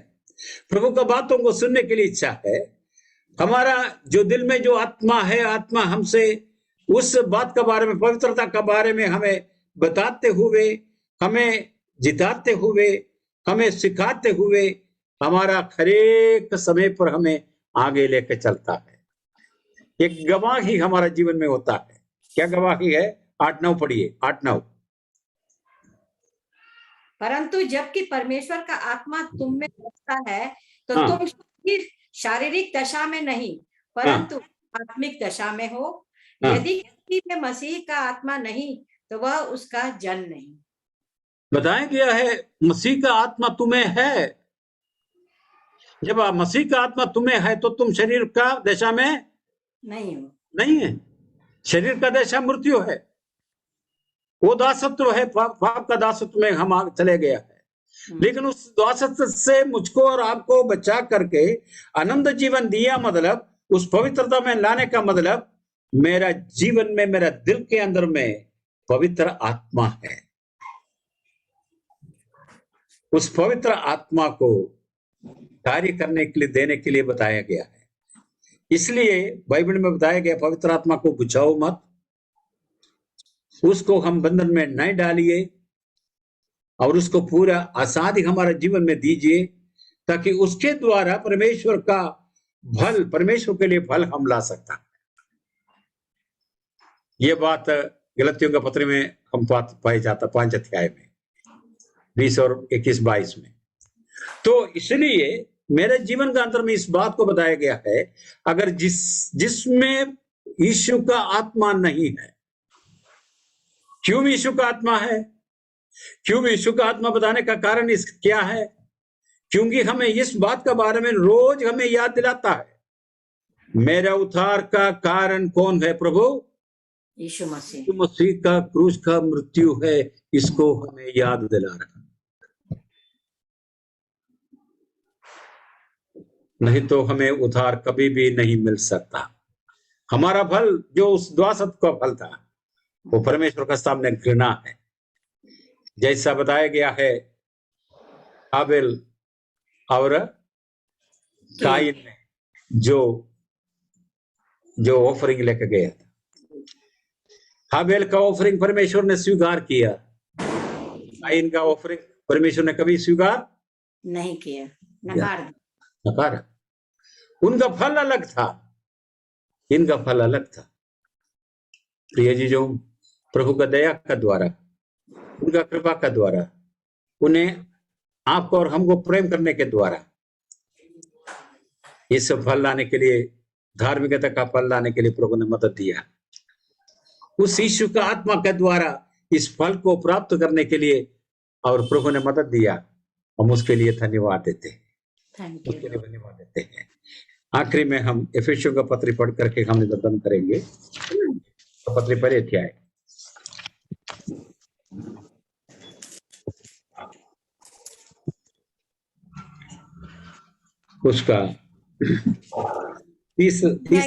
प्रभु का बातों को सुनने के लिए इच्छा है। हमारा जो दिल में जो आत्मा है, आत्मा हमसे उस बात के बारे में, पवित्रता के बारे में हमें बताते हुए, हमें जिताते हुए, हमें सिखाते हुए, हमारा हरेक समय पर हमें आगे लेकर चलता है। एक गवाही हमारा जीवन में होता है। क्या गवाही है? 8-9 पढ़िए, 8-9। परंतु जबकि परमेश्वर का आत्मा तुम में बसता है, तो हाँ। तुम शारीरिक दशा में नहीं परंतु आत्मिक दशा में हो। हाँ। यदि किसी में मसीह का आत्मा नहीं, तो वह उसका जन नहीं। बताया गया है मसीह का आत्मा तुम्हें है। जब मसीह का आत्मा तुम्हें है, तो तुम शरीर का दशा में नहीं हो, नहीं है। शरीर का दशा मृत्यु है, वो दासत्व है, पाप का दासत्व में हम आगे चले गया है। लेकिन उस दासत्व से मुझको और आपको बचा करके आनंद जीवन दिया, मतलब उस पवित्रता में लाने का मतलब मेरा जीवन में, मेरा दिल के अंदर में पवित्र आत्मा है। उस पवित्र आत्मा को कार्य करने के लिए, देने के लिए बताया गया है। इसलिए बाइबल में बताया गया, पवित्र आत्मा को बुझाओ मत, उसको हम बंधन में नहीं डालिए, और उसको पूरा आजादी हमारा जीवन में दीजिए, ताकि उसके द्वारा परमेश्वर का फल, परमेश्वर के लिए फल हम ला सकता है। ये बात गलतियों के पत्र में हम पाए जाता 5 अध्याय में 20 और 21-22 में। तो इसलिए मेरे जीवन का अंतर में इस बात को बताया गया है, अगर जिसमें यीशु का आत्मा नहीं है। क्यों यीशु का आत्मा है? क्यों यीशु का आत्मा बताने का कारण इस क्या है? क्योंकि हमें इस बात के बारे में रोज हमें याद दिलाता है, मेरा उद्धार का कारण कौन है? प्रभु यीशु मसीह। यीशु मसीह का क्रूस का मृत्यु है, इसको हमें याद दिला रहा। नहीं तो हमें उद्धार कभी भी नहीं मिल सकता। हमारा फल जो उस द्वासत्व का फल था, वो परमेश्वर के सामने घृणा है। जैसा बताया गया है हाबिल और काइन ने जो ऑफरिंग लेकर गया था, हाबिल का ऑफरिंग परमेश्वर ने स्वीकार किया, काइन का ऑफरिंग परमेश्वर ने कभी स्वीकार नहीं किया, नकारा। उनका फल अलग था, इनका फल अलग था। प्रिय जी, जो प्रभु का दया का द्वारा, उनका कृपा का द्वारा, उन्हें आपको और हमको प्रेम करने के द्वारा इस फल लाने के लिए, धार्मिकता का फल लाने के लिए प्रभु ने मदद दिया। उस यीशु का आत्मा के द्वारा इस फल को प्राप्त करने के लिए और प्रभु ने मदद दिया, हम उसके लिए धन्यवाद देते हैं, उसके लिए धन्यवाद देते हैं। आखिरी में हम एफेसियों का पत्री पढ़ करके हम निवेदन करेंगे। तो पत्री पढ़े अध्याय उसका 30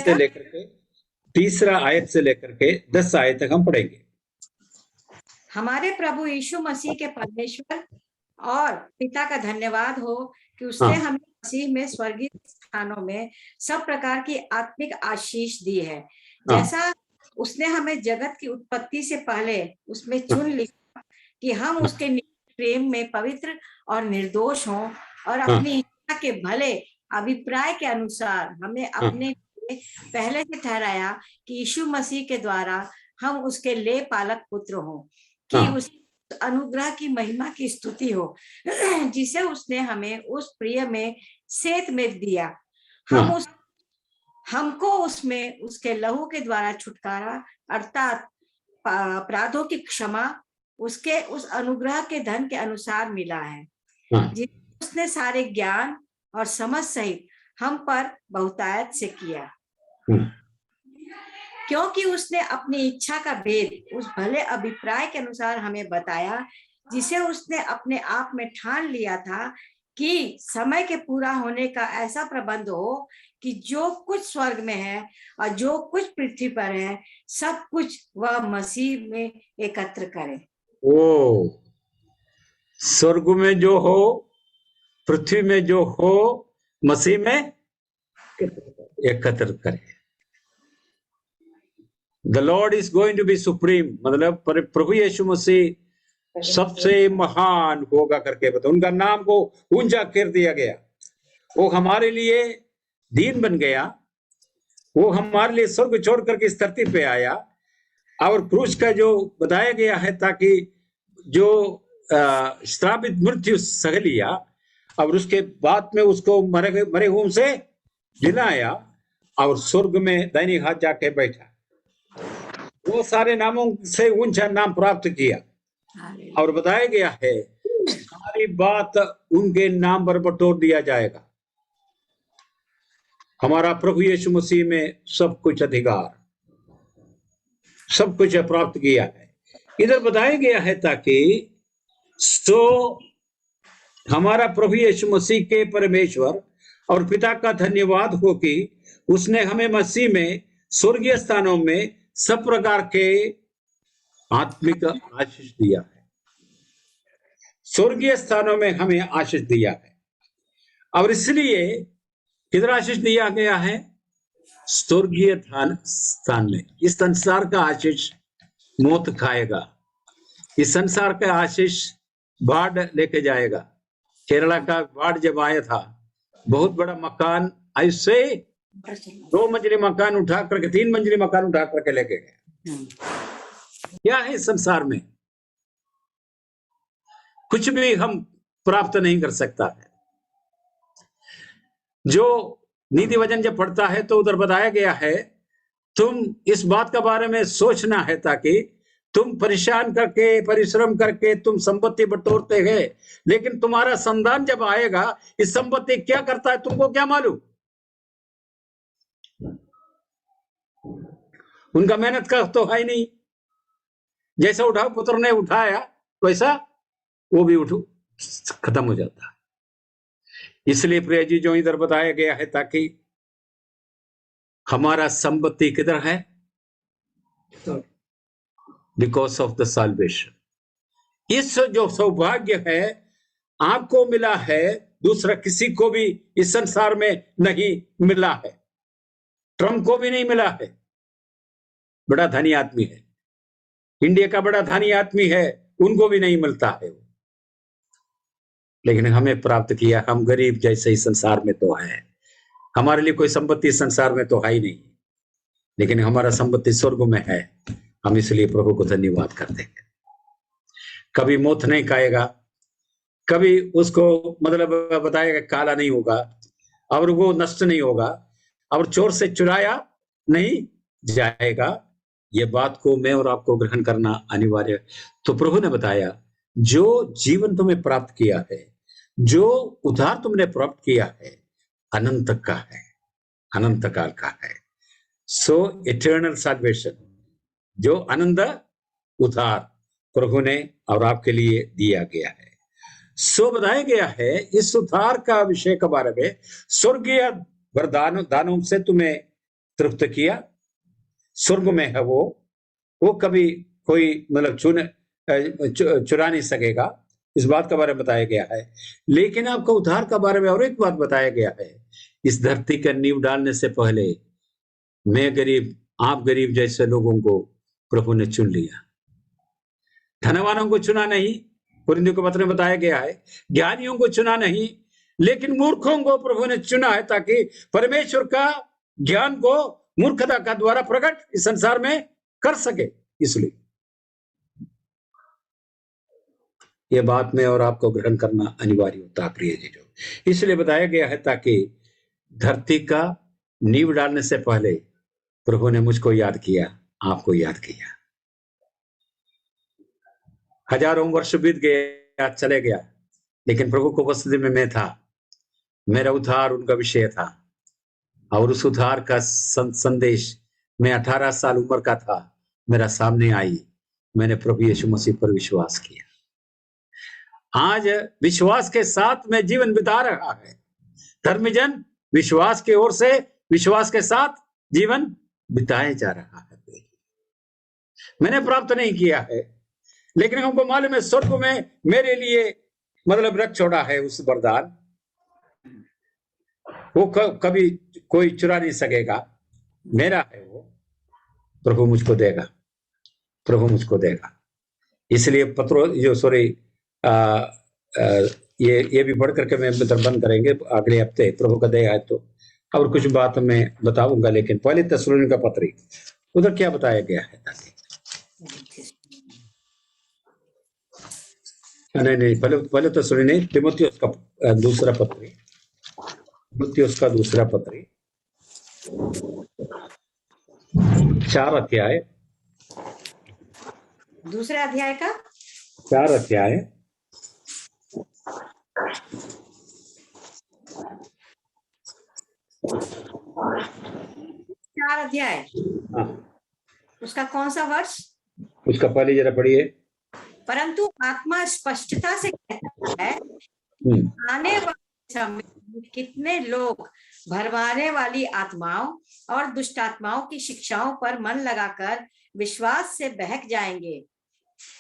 से लेकर के तीसरा आयत से लेकर के 10 आयत तक हम पढ़ेंगे। हमारे प्रभु यीशु मसीह के परमेश्वर और पिता का धन्यवाद हो कि उसने हमें मसीह में स्वर्गीय स्थानों में सब प्रकार की आत्मिक आशीष दी है, जैसा उसने हमें जगत की उत्पत्ति से पहले उसमें चुन लिया कि हम उसके प्रेम में पवित्र और निर्दोष हों, और अपनी इच्छा के भले अभिप्राय के अनुसार हमें अपने पहले से ठहराया कि यीशु मसीह के द्वारा हम उसके ले पालक पुत्र हों, कि उस अनुग्रह की महिमा की स्तुति हो जिसे उसने हमें उस प्रिय में सेत में दिया। हमको उसमें उसके लहू के द्वारा छुटकारा अर्थात अपराधों की क्षमा उसके उस अनुग्रह के धन के अनुसार मिला है, जिसे उसने सारे ज्ञान और समझ सहित हम पर बहुतायत से किया, क्योंकि उसने अपनी इच्छा का भेद उस भले अभिप्राय के अनुसार हमें बताया, जिसे उसने अपने आप में ठान लिया था कि समय के पूरा होने का ऐसा प्रबंध हो कि जो कुछ स्वर्ग में है और जो कुछ पृथ्वी पर है, सब कुछ वह मसीह में एकत्र करे। ओ, स्वर्ग में जो हो, पृथ्वी में जो हो, मसीह में एकत्र करे। The Lord is going to be supreme, मतलब प्रभु यीशु मसीह सबसे महान होगा करके बता, उनका नाम को ऊंचा कर दिया गया। वो हमारे लिए दीन बन गया, वो हमारे लिए स्वर्ग छोड़ करके इस धरती पे आया और क्रूस का जो बताया गया है, ताकि जो श्रापित मृत्यु सह लिया और उसके बाद में उसको मरे हुए से जिलाया और स्वर्ग में दाहिने हाथ जाके बैठा, वो सारे नामों से ऊंचा नाम प्राप्त किया। और बताया गया है सारी बात उनके नाम पर बटोर दिया जाएगा। हमारा प्रभु यीशु मसीह में सब कुछ अधिकार, सब कुछ प्राप्त किया है। इधर बताया गया है ताकि हमारा प्रभु यीशु मसीह के परमेश्वर और पिता का धन्यवाद हो कि उसने हमें मसीह में स्वर्गीय स्थानों में सब प्रकार के आत्मिक आशीष दिया है। स्वर्गीय स्थानों में हमें आशीष दिया है, और इसलिए किधर आशीष दिया गया है? स्वर्गीय स्थान में। इस संसार का आशीष मौत खाएगा, इस संसार का आशीष बाढ़ लेके जाएगा। केरला का बाढ़ जब आया था, बहुत बड़ा मकान ऐसे 2 मंजिली मकान उठा करके 3 मंजिली मकान उठा करके लेके गए। क्या है संसार में? कुछ भी हम प्राप्त नहीं कर सकता है। जो नीति वचन जब पढ़ता है तो उधर बताया गया है, तुम इस बात का बारे में सोचना है ताकि तुम परेशान करके परिश्रम करके तुम संपत्ति बटोरते हैं, लेकिन तुम्हारा संतान जब आएगा इस संपत्ति क्या करता है तुमको क्या मालूम? उनका मेहनत का तो है नहीं, जैसा उठाओ पुत्र ने उठाया वैसा वो भी उठो खत्म हो जाता है। इसलिए प्रिय जी, जो इधर बताया गया है ताकि हमारा संपत्ति किधर है? Because of the salvation. इस जो सौभाग्य है आपको मिला है, दूसरा किसी को भी इस संसार में नहीं मिला है। ट्रम्प को भी नहीं मिला है, बड़ा धनी आदमी है, इंडिया का बड़ा धनी आदमी है, उनको भी नहीं मिलता है। लेकिन हमें प्राप्त किया, हम गरीब जैसे ही संसार में तो है, हमारे लिए कोई संपत्ति संसार में तो है ही नहीं, लेकिन हमारा संपत्ति स्वर्ग में है। हम इसलिए प्रभु को धन्यवाद करते हैं। कभी मौत नहीं खाएगा, कभी उसको मतलब बताएगा काला नहीं होगा, और वो नष्ट नहीं होगा, और चोर से चुराया नहीं जाएगा। ये बात को मैं और आपको ग्रहण करना अनिवार्य। तो प्रभु ने बताया, जो जीवन तुमने प्राप्त किया है, जो उद्धार तुमने प्राप्त किया है, अनंत का है, अनंत काल का है। सो इटर्नल सैल्वेशन, जो अनंत उद्धार प्रभु ने और आपके लिए दिया गया है। सो बताया गया है इस उद्धार का विषय के बारे में, स्वर्गीय वरदान दानों से तुम्हें तृप्त किया, स्वर्ग में है वो कभी कोई मतलब चुरा नहीं सकेगा, इस बात के बारे में बताया गया है। लेकिन आपको उद्धार के बारे में और एक बात बताया गया है, इस धरती का नींव डालने से पहले मैं गरीब, आप गरीब जैसे लोगों को प्रभु ने चुन लिया। धनवानों को चुना नहीं, कुरिन्थियों के पत्र में बताया गया है, ज्ञानियों को चुना नहीं, लेकिन मूर्खों को प्रभु ने चुना है, ताकि परमेश्वर का ज्ञान को मूर्खता का द्वारा प्रकट इस संसार में कर सके। इसलिए ये बात में और आपको ग्रहण करना अनिवार्य होता है प्रिय जीजों। इसलिए बताया गया है ताकि धरती का नींव डालने से पहले प्रभु ने मुझको याद किया, आपको याद किया। हजारों वर्ष बीत गया, चले गया, लेकिन प्रभु को उपस्थिति में मैं था, मेरा उद्धार उनका विषय था, और उस उद्धार का संदेश मैं 18 साल उम्र का था, मेरा सामने आई, मैंने प्रभु यीशु मसीह पर विश्वास किया। आज विश्वास के साथ मैं जीवन बिता रहा है। धर्मजन विश्वास की ओर से विश्वास के साथ जीवन बिताया जा रहा है। मैंने प्राप्त नहीं किया है, लेकिन हमको मालूम है स्वर्ग में मेरे लिए मतलब रख छोड़ा है उस वरदान, वो कभी कोई चुरा नहीं सकेगा, मेरा है वो। प्रभु मुझको देगा, प्रभु मुझको देगा। इसलिए ये भी पढ़ करके मैं बंद करेंगे अगले हफ्ते प्रभु का दया है तो, और कुछ बात मैं बताऊंगा। लेकिन पहले थिस्सलुनीका पत्री, उधर क्या बताया गया है ताकि नहीं पहले थिस्सलुनी तीमुथियुस का दूसरा पत्री, तीमुथियुस का दूसरा पत्री 4 अध्याय, दूसरा अध्याय का 4 अध्याय 4 अध्याय, हाँ, उसका कौन सा वर्ष? उसका पहले जरा पढ़िए। परंतु आत्मा स्पष्टता से कहता है, आने वाले समय में कितने लोग भरमाने वाली आत्माओं और दुष्ट आत्माओं की शिक्षाओं पर मन लगाकर विश्वास से बहक जाएंगे।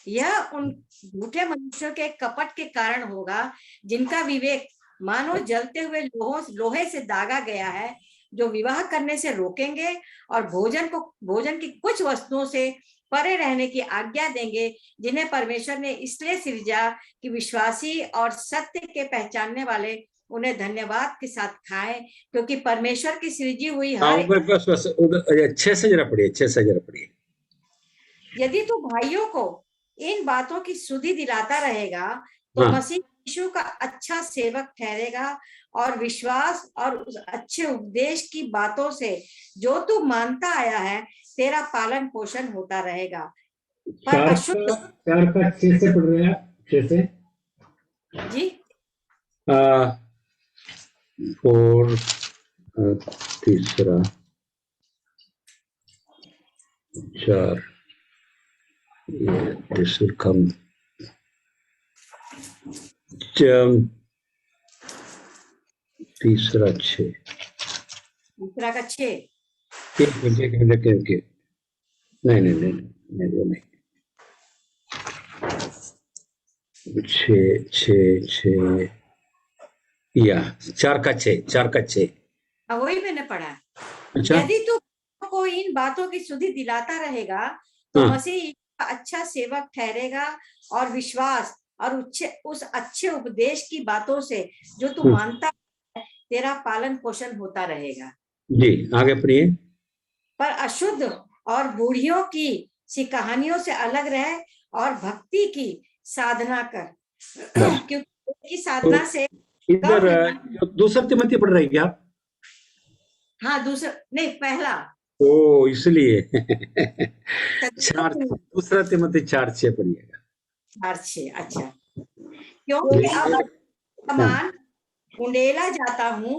यह उन झूठे मनुष्यों के कपट के कारण होगा, जिनका विवेक मानो जलते हुए लोहे से दागा गया है, जो विवाह करने से रोकेंगे और भोजन की कुछ वस्तुओं से परे रहने की आज्ञा देंगे, जिन्हें परमेश्वर ने इसलिए सृजा कि विश्वासी और सत्य के पहचानने वाले उन्हें धन्यवाद के साथ खाएं, क्योंकि परमेश्वर की सृजी हुई अच्छे से जरा पढ़िए। यदि तू भाइयों को इन बातों की सुधि दिलाता रहेगा तो मसीह यीशु का अच्छा सेवक ठहरेगा, और विश्वास और उस अच्छे उपदेश की बातों से जो तू मानता आया है तेरा पालन पोषण होता रहेगा। पर अशुद्ध 4 का 6 से पढ़ रहे हैं, 6 से जी 4 तीसरा 4 this will come तीसरा 6 दूसरा का 6 नहीं वो नहीं। छः छः छः या 4 का 6 वही मैंने पढ़ा। अच्छा यदि तू को इन बातों की सुधि दिलाता रहेगा तो हाँ। मसीह का अच्छा सेवक ठहरेगा और विश्वास और उस अच्छे उपदेश की बातों से जो तू मानता है तेरा पालन पोषण होता रहेगा। जी आगे पढ़िए। पर अशुद्ध और बूढ़ियों की सी कहानियों से अलग रहे और भक्ति की साधना कर, क्योंकि की साधना से इधर दूसरा तिमोथी पढ़ रही क्या? हाँ दूसरा नहीं पहला। ओ इसलिए 4 दूसरा तिमोथी 4:6 पढ़िएगा। 4:6 अच्छा। क्योंकि अब समान उंडेला जाता हूँ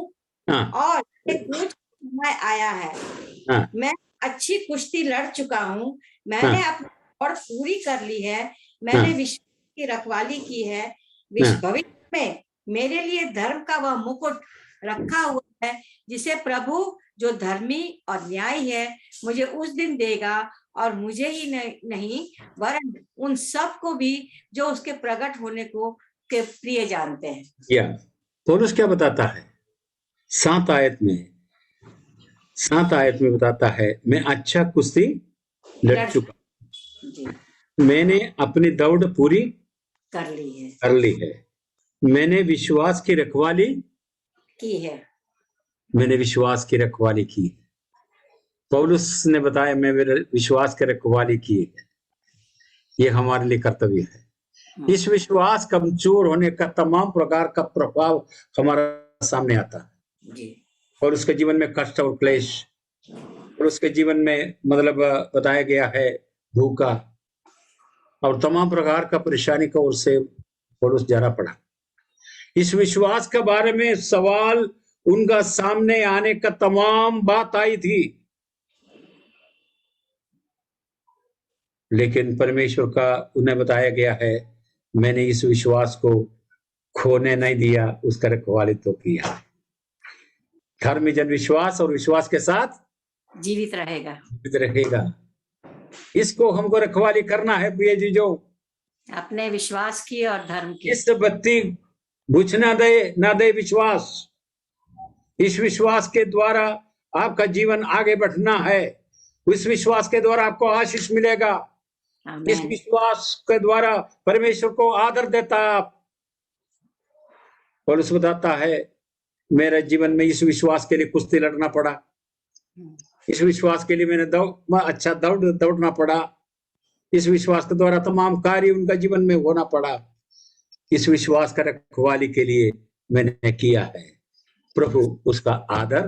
और एक कूच समय आया है। मैं अच्छी कुश्ती लड़ चुका हूँ, मैंने अपनी दौड़ पूरी कर ली है, मैंने विश्वास की रखवाली की है। भविष्य में मेरे लिए धर्म का वह मुकुट रखा हुआ है जिसे प्रभु जो धर्मी और न्यायी है मुझे उस दिन देगा, और मुझे ही नहीं वरन उन सब को भी जो उसके प्रकट होने को के प्रिय जानते हैं। या पौलुस क्या बताता है 7 आयत में बताता है, मैं अच्छा कुश्ती लड़ चुका, मैंने अपनी दौड़ पूरी कर ली है, मैंने विश्वास की रखवाली की है, मैंने विश्वास की रखवाली की। पौलुस ने बताया मैं मेरे विश्वास की रखवाली की है। ये हमारे लिए कर्तव्य है। इस विश्वास कमजोर होने का तमाम प्रकार का प्रभाव हमारे सामने आता है और उसके जीवन में कष्ट और क्लेश, और उसके जीवन में मतलब बताया गया है भूखा और तमाम प्रकार का परेशानी का ओर से पौलुस जाना पड़ा। इस विश्वास के बारे में सवाल उनका सामने आने का तमाम बात आई थी, लेकिन परमेश्वर का उन्हें बताया गया है मैंने इस विश्वास को खोने नहीं दिया, उसका रखवाली तो किया। धर्मी जन विश्वास और विश्वास के साथ जीवित रहेगा। इसको हमको रखवाली करना है प्रिय जी, जो अपने विश्वास की और धर्म की। इस बत्ती बुझ ना दे विश्वास। इस विश्वास के द्वारा आपका जीवन आगे बढ़ना है, इस विश्वास के द्वारा आपको आशीष मिलेगा, इस विश्वास के द्वारा परमेश्वर को आदर देता आप। और उस बताता है मेरे जीवन में इस विश्वास के लिए कुश्ती लड़ना पड़ा, इस विश्वास के लिए मैंने अच्छा दौड़ना पड़ा, इस विश्वास के द्वारा तमाम कार्य उनका जीवन में होना पड़ा। इस विश्वास का रखवाली के लिए मैंने किया है। प्रभु उसका आदर,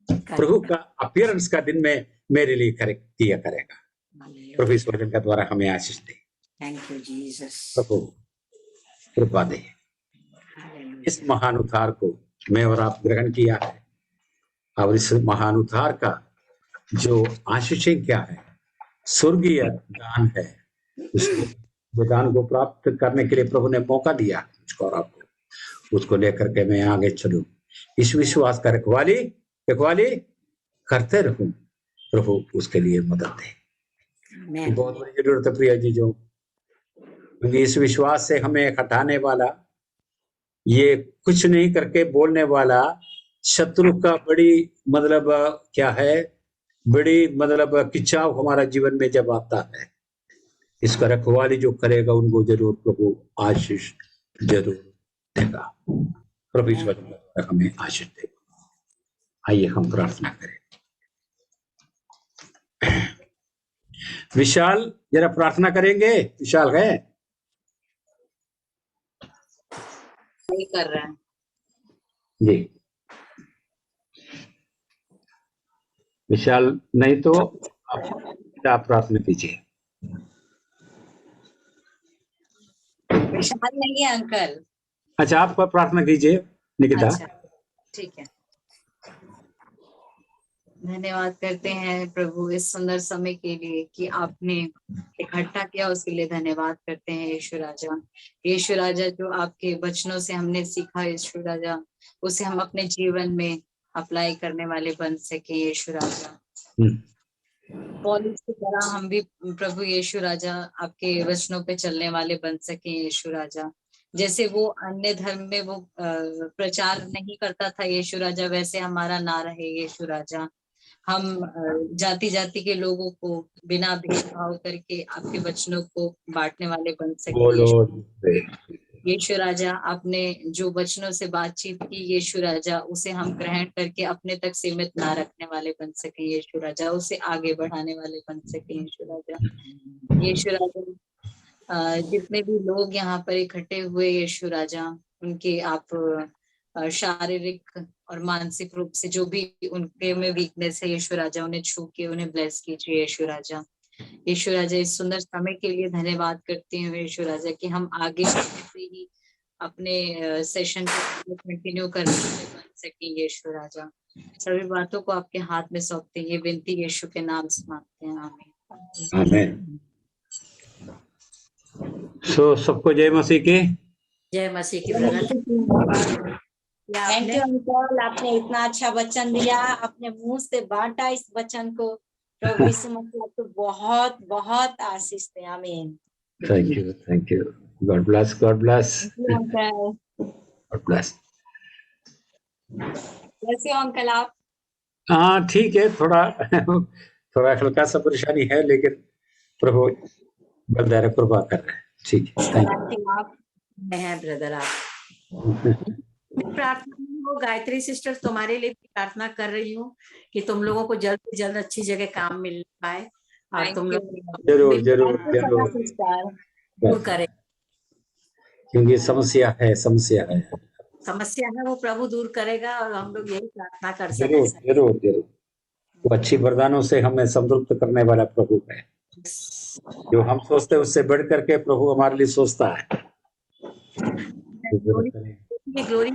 प्रभु का अपीयरेंस का दिन में मेरे लिए किया करेगा। प्रभु इस वचन का द्वारा हमें आशीष दे। Thank you Jesus. प्रभु कृपा दे। इस महान उद्धार को मैं और आप ग्रहण किया है, और इस महान उद्धार का जो आशीषें क्या है, स्वर्गीय दान है, उस दान को प्राप्त करने के लिए प्रभु ने मौका दिया मुझको और आपको। उसको लेकर के मैं आगे चलूं, इस विश्वास का रखवाली करते रहूं। प्रभु उसके लिए मदद दे। बहुत बड़ी जरूरत है प्रिय जी, जो क्योंकि इस विश्वास से हमें हटाने वाला, ये कुछ नहीं करके बोलने वाला शत्रु का बड़ी मतलब क्या है, बड़ी मतलब खिंचाव हमारा जीवन में जब आता है, इसका रखवाली जो करेगा उनको जरूर प्रभु आशीष जरूर देगा। प्रभु इस वचन पर हमें आशीष देगा। आइए हम प्रार्थना करें। विशाल जरा प्रार्थना करेंगे। विशाल है कर रहा है जी। विशाल नहीं तो आप प्रार्थना कीजिए। विशाल नहीं है अंकल। अच्छा आप प्रार्थना कीजिए निकिता। अच्छा ठीक है। धन्यवाद करते हैं प्रभु इस सुंदर समय के लिए कि आपने इकट्ठा किया, उसके लिए धन्यवाद करते हैं यीशु राजा। यीशु राजा जो आपके वचनों से हमने सीखा यीशु राजा, उसे हम अपने जीवन में अप्लाई करने वाले बन सके यीशु राजा। पौलुस की तरह हम भी प्रभु यीशु राजा आपके वचनों पे चलने वाले बन सके यीशु राजा। जैसे वो अन्य धर्म में वो प्रचार नहीं करता था यीशु राजा, वैसे हमारा ना रहे यीशु राजा। हम जाति जाति के लोगों को बिना भेदभाव करके आपके वचनों को बांटने वाले बन सके यीशु। यीशु राजा आपने जो वचनों से बातचीत की यीशु राजा, उसे हम ग्रहण करके अपने तक सीमित ना रखने वाले बन सके यीशु राजा, उसे आगे बढ़ाने वाले बन सके यीशु राजा। यीशु राजा जितने भी लोग यहाँ पर इकट्ठे हुए यीशु राजा, उनके आप शारीरिक और मानसिक रूप से जो भी उनके में वीकनेस है यीशु राजा, उन्हें छू के उन्हें ब्लेस कीजिए यीशु राजा। यीशु राजा इस सुंदर समय के लिए धन्यवाद करती हूँ यीशु राजा कि हम आगे से ही अपने सेशन को कंटिन्यू करने बन सके यीशु राजा। सभी बातों को आपके हाथ में सौंपते हैं, ये विनती यीशु के नाम से मांगते हैं, आमीन। आमीन। सबको जय मसीह की। जय मसीह की। ब्रदर थैंक यू अंकल, आपने इतना अच्छा वचन दिया, अपने मुंह से बांटा इस वचन को। प्रभु यीशु मसीह आपको बहुत बहुत आशीष दे। आमीन। Thank you. God bless, God bless, God bless. कैसे हो अंकल आप? हाँ ठीक है, थोड़ा हल्का सा परेशानी है, लेकिन प्रभु बलदार कृपा कर रहे हैं। ठीक है, थैंक यू। आप हैं ब्रदर, आप प्रार्थना हो। गायत्री सिस्टर तुम्हारे लिए भी प्रार्थना कर रही हूँ कि तुम लोगों को जल्द से जल्द अच्छी जगह काम मिल पाए और तुम लोग जरूर जरूर जरूर दूर करें। क्योंकि समस्या है वो प्रभु दूर करेगा और हम लोग यही प्रार्थना कर जरूर सकते हैं। जरूर जरूर। वो अच्छी वरदानों से हमें समृद्ध करने वाला प्रभु है। जो हम सोचते हैं उससे बढ़ करके प्रभु हमारे लिए सोचता है। ग्लोरी ग्लोरी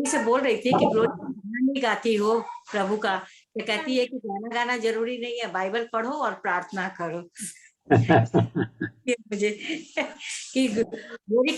से बोल रही थी कि ग्लोरी गाना नहीं गाती हो प्रभु का, ये कहती है कि गाना जरूरी नहीं है, बाइबल पढ़ो और प्रार्थना करो। मुझे कि ग्लोरी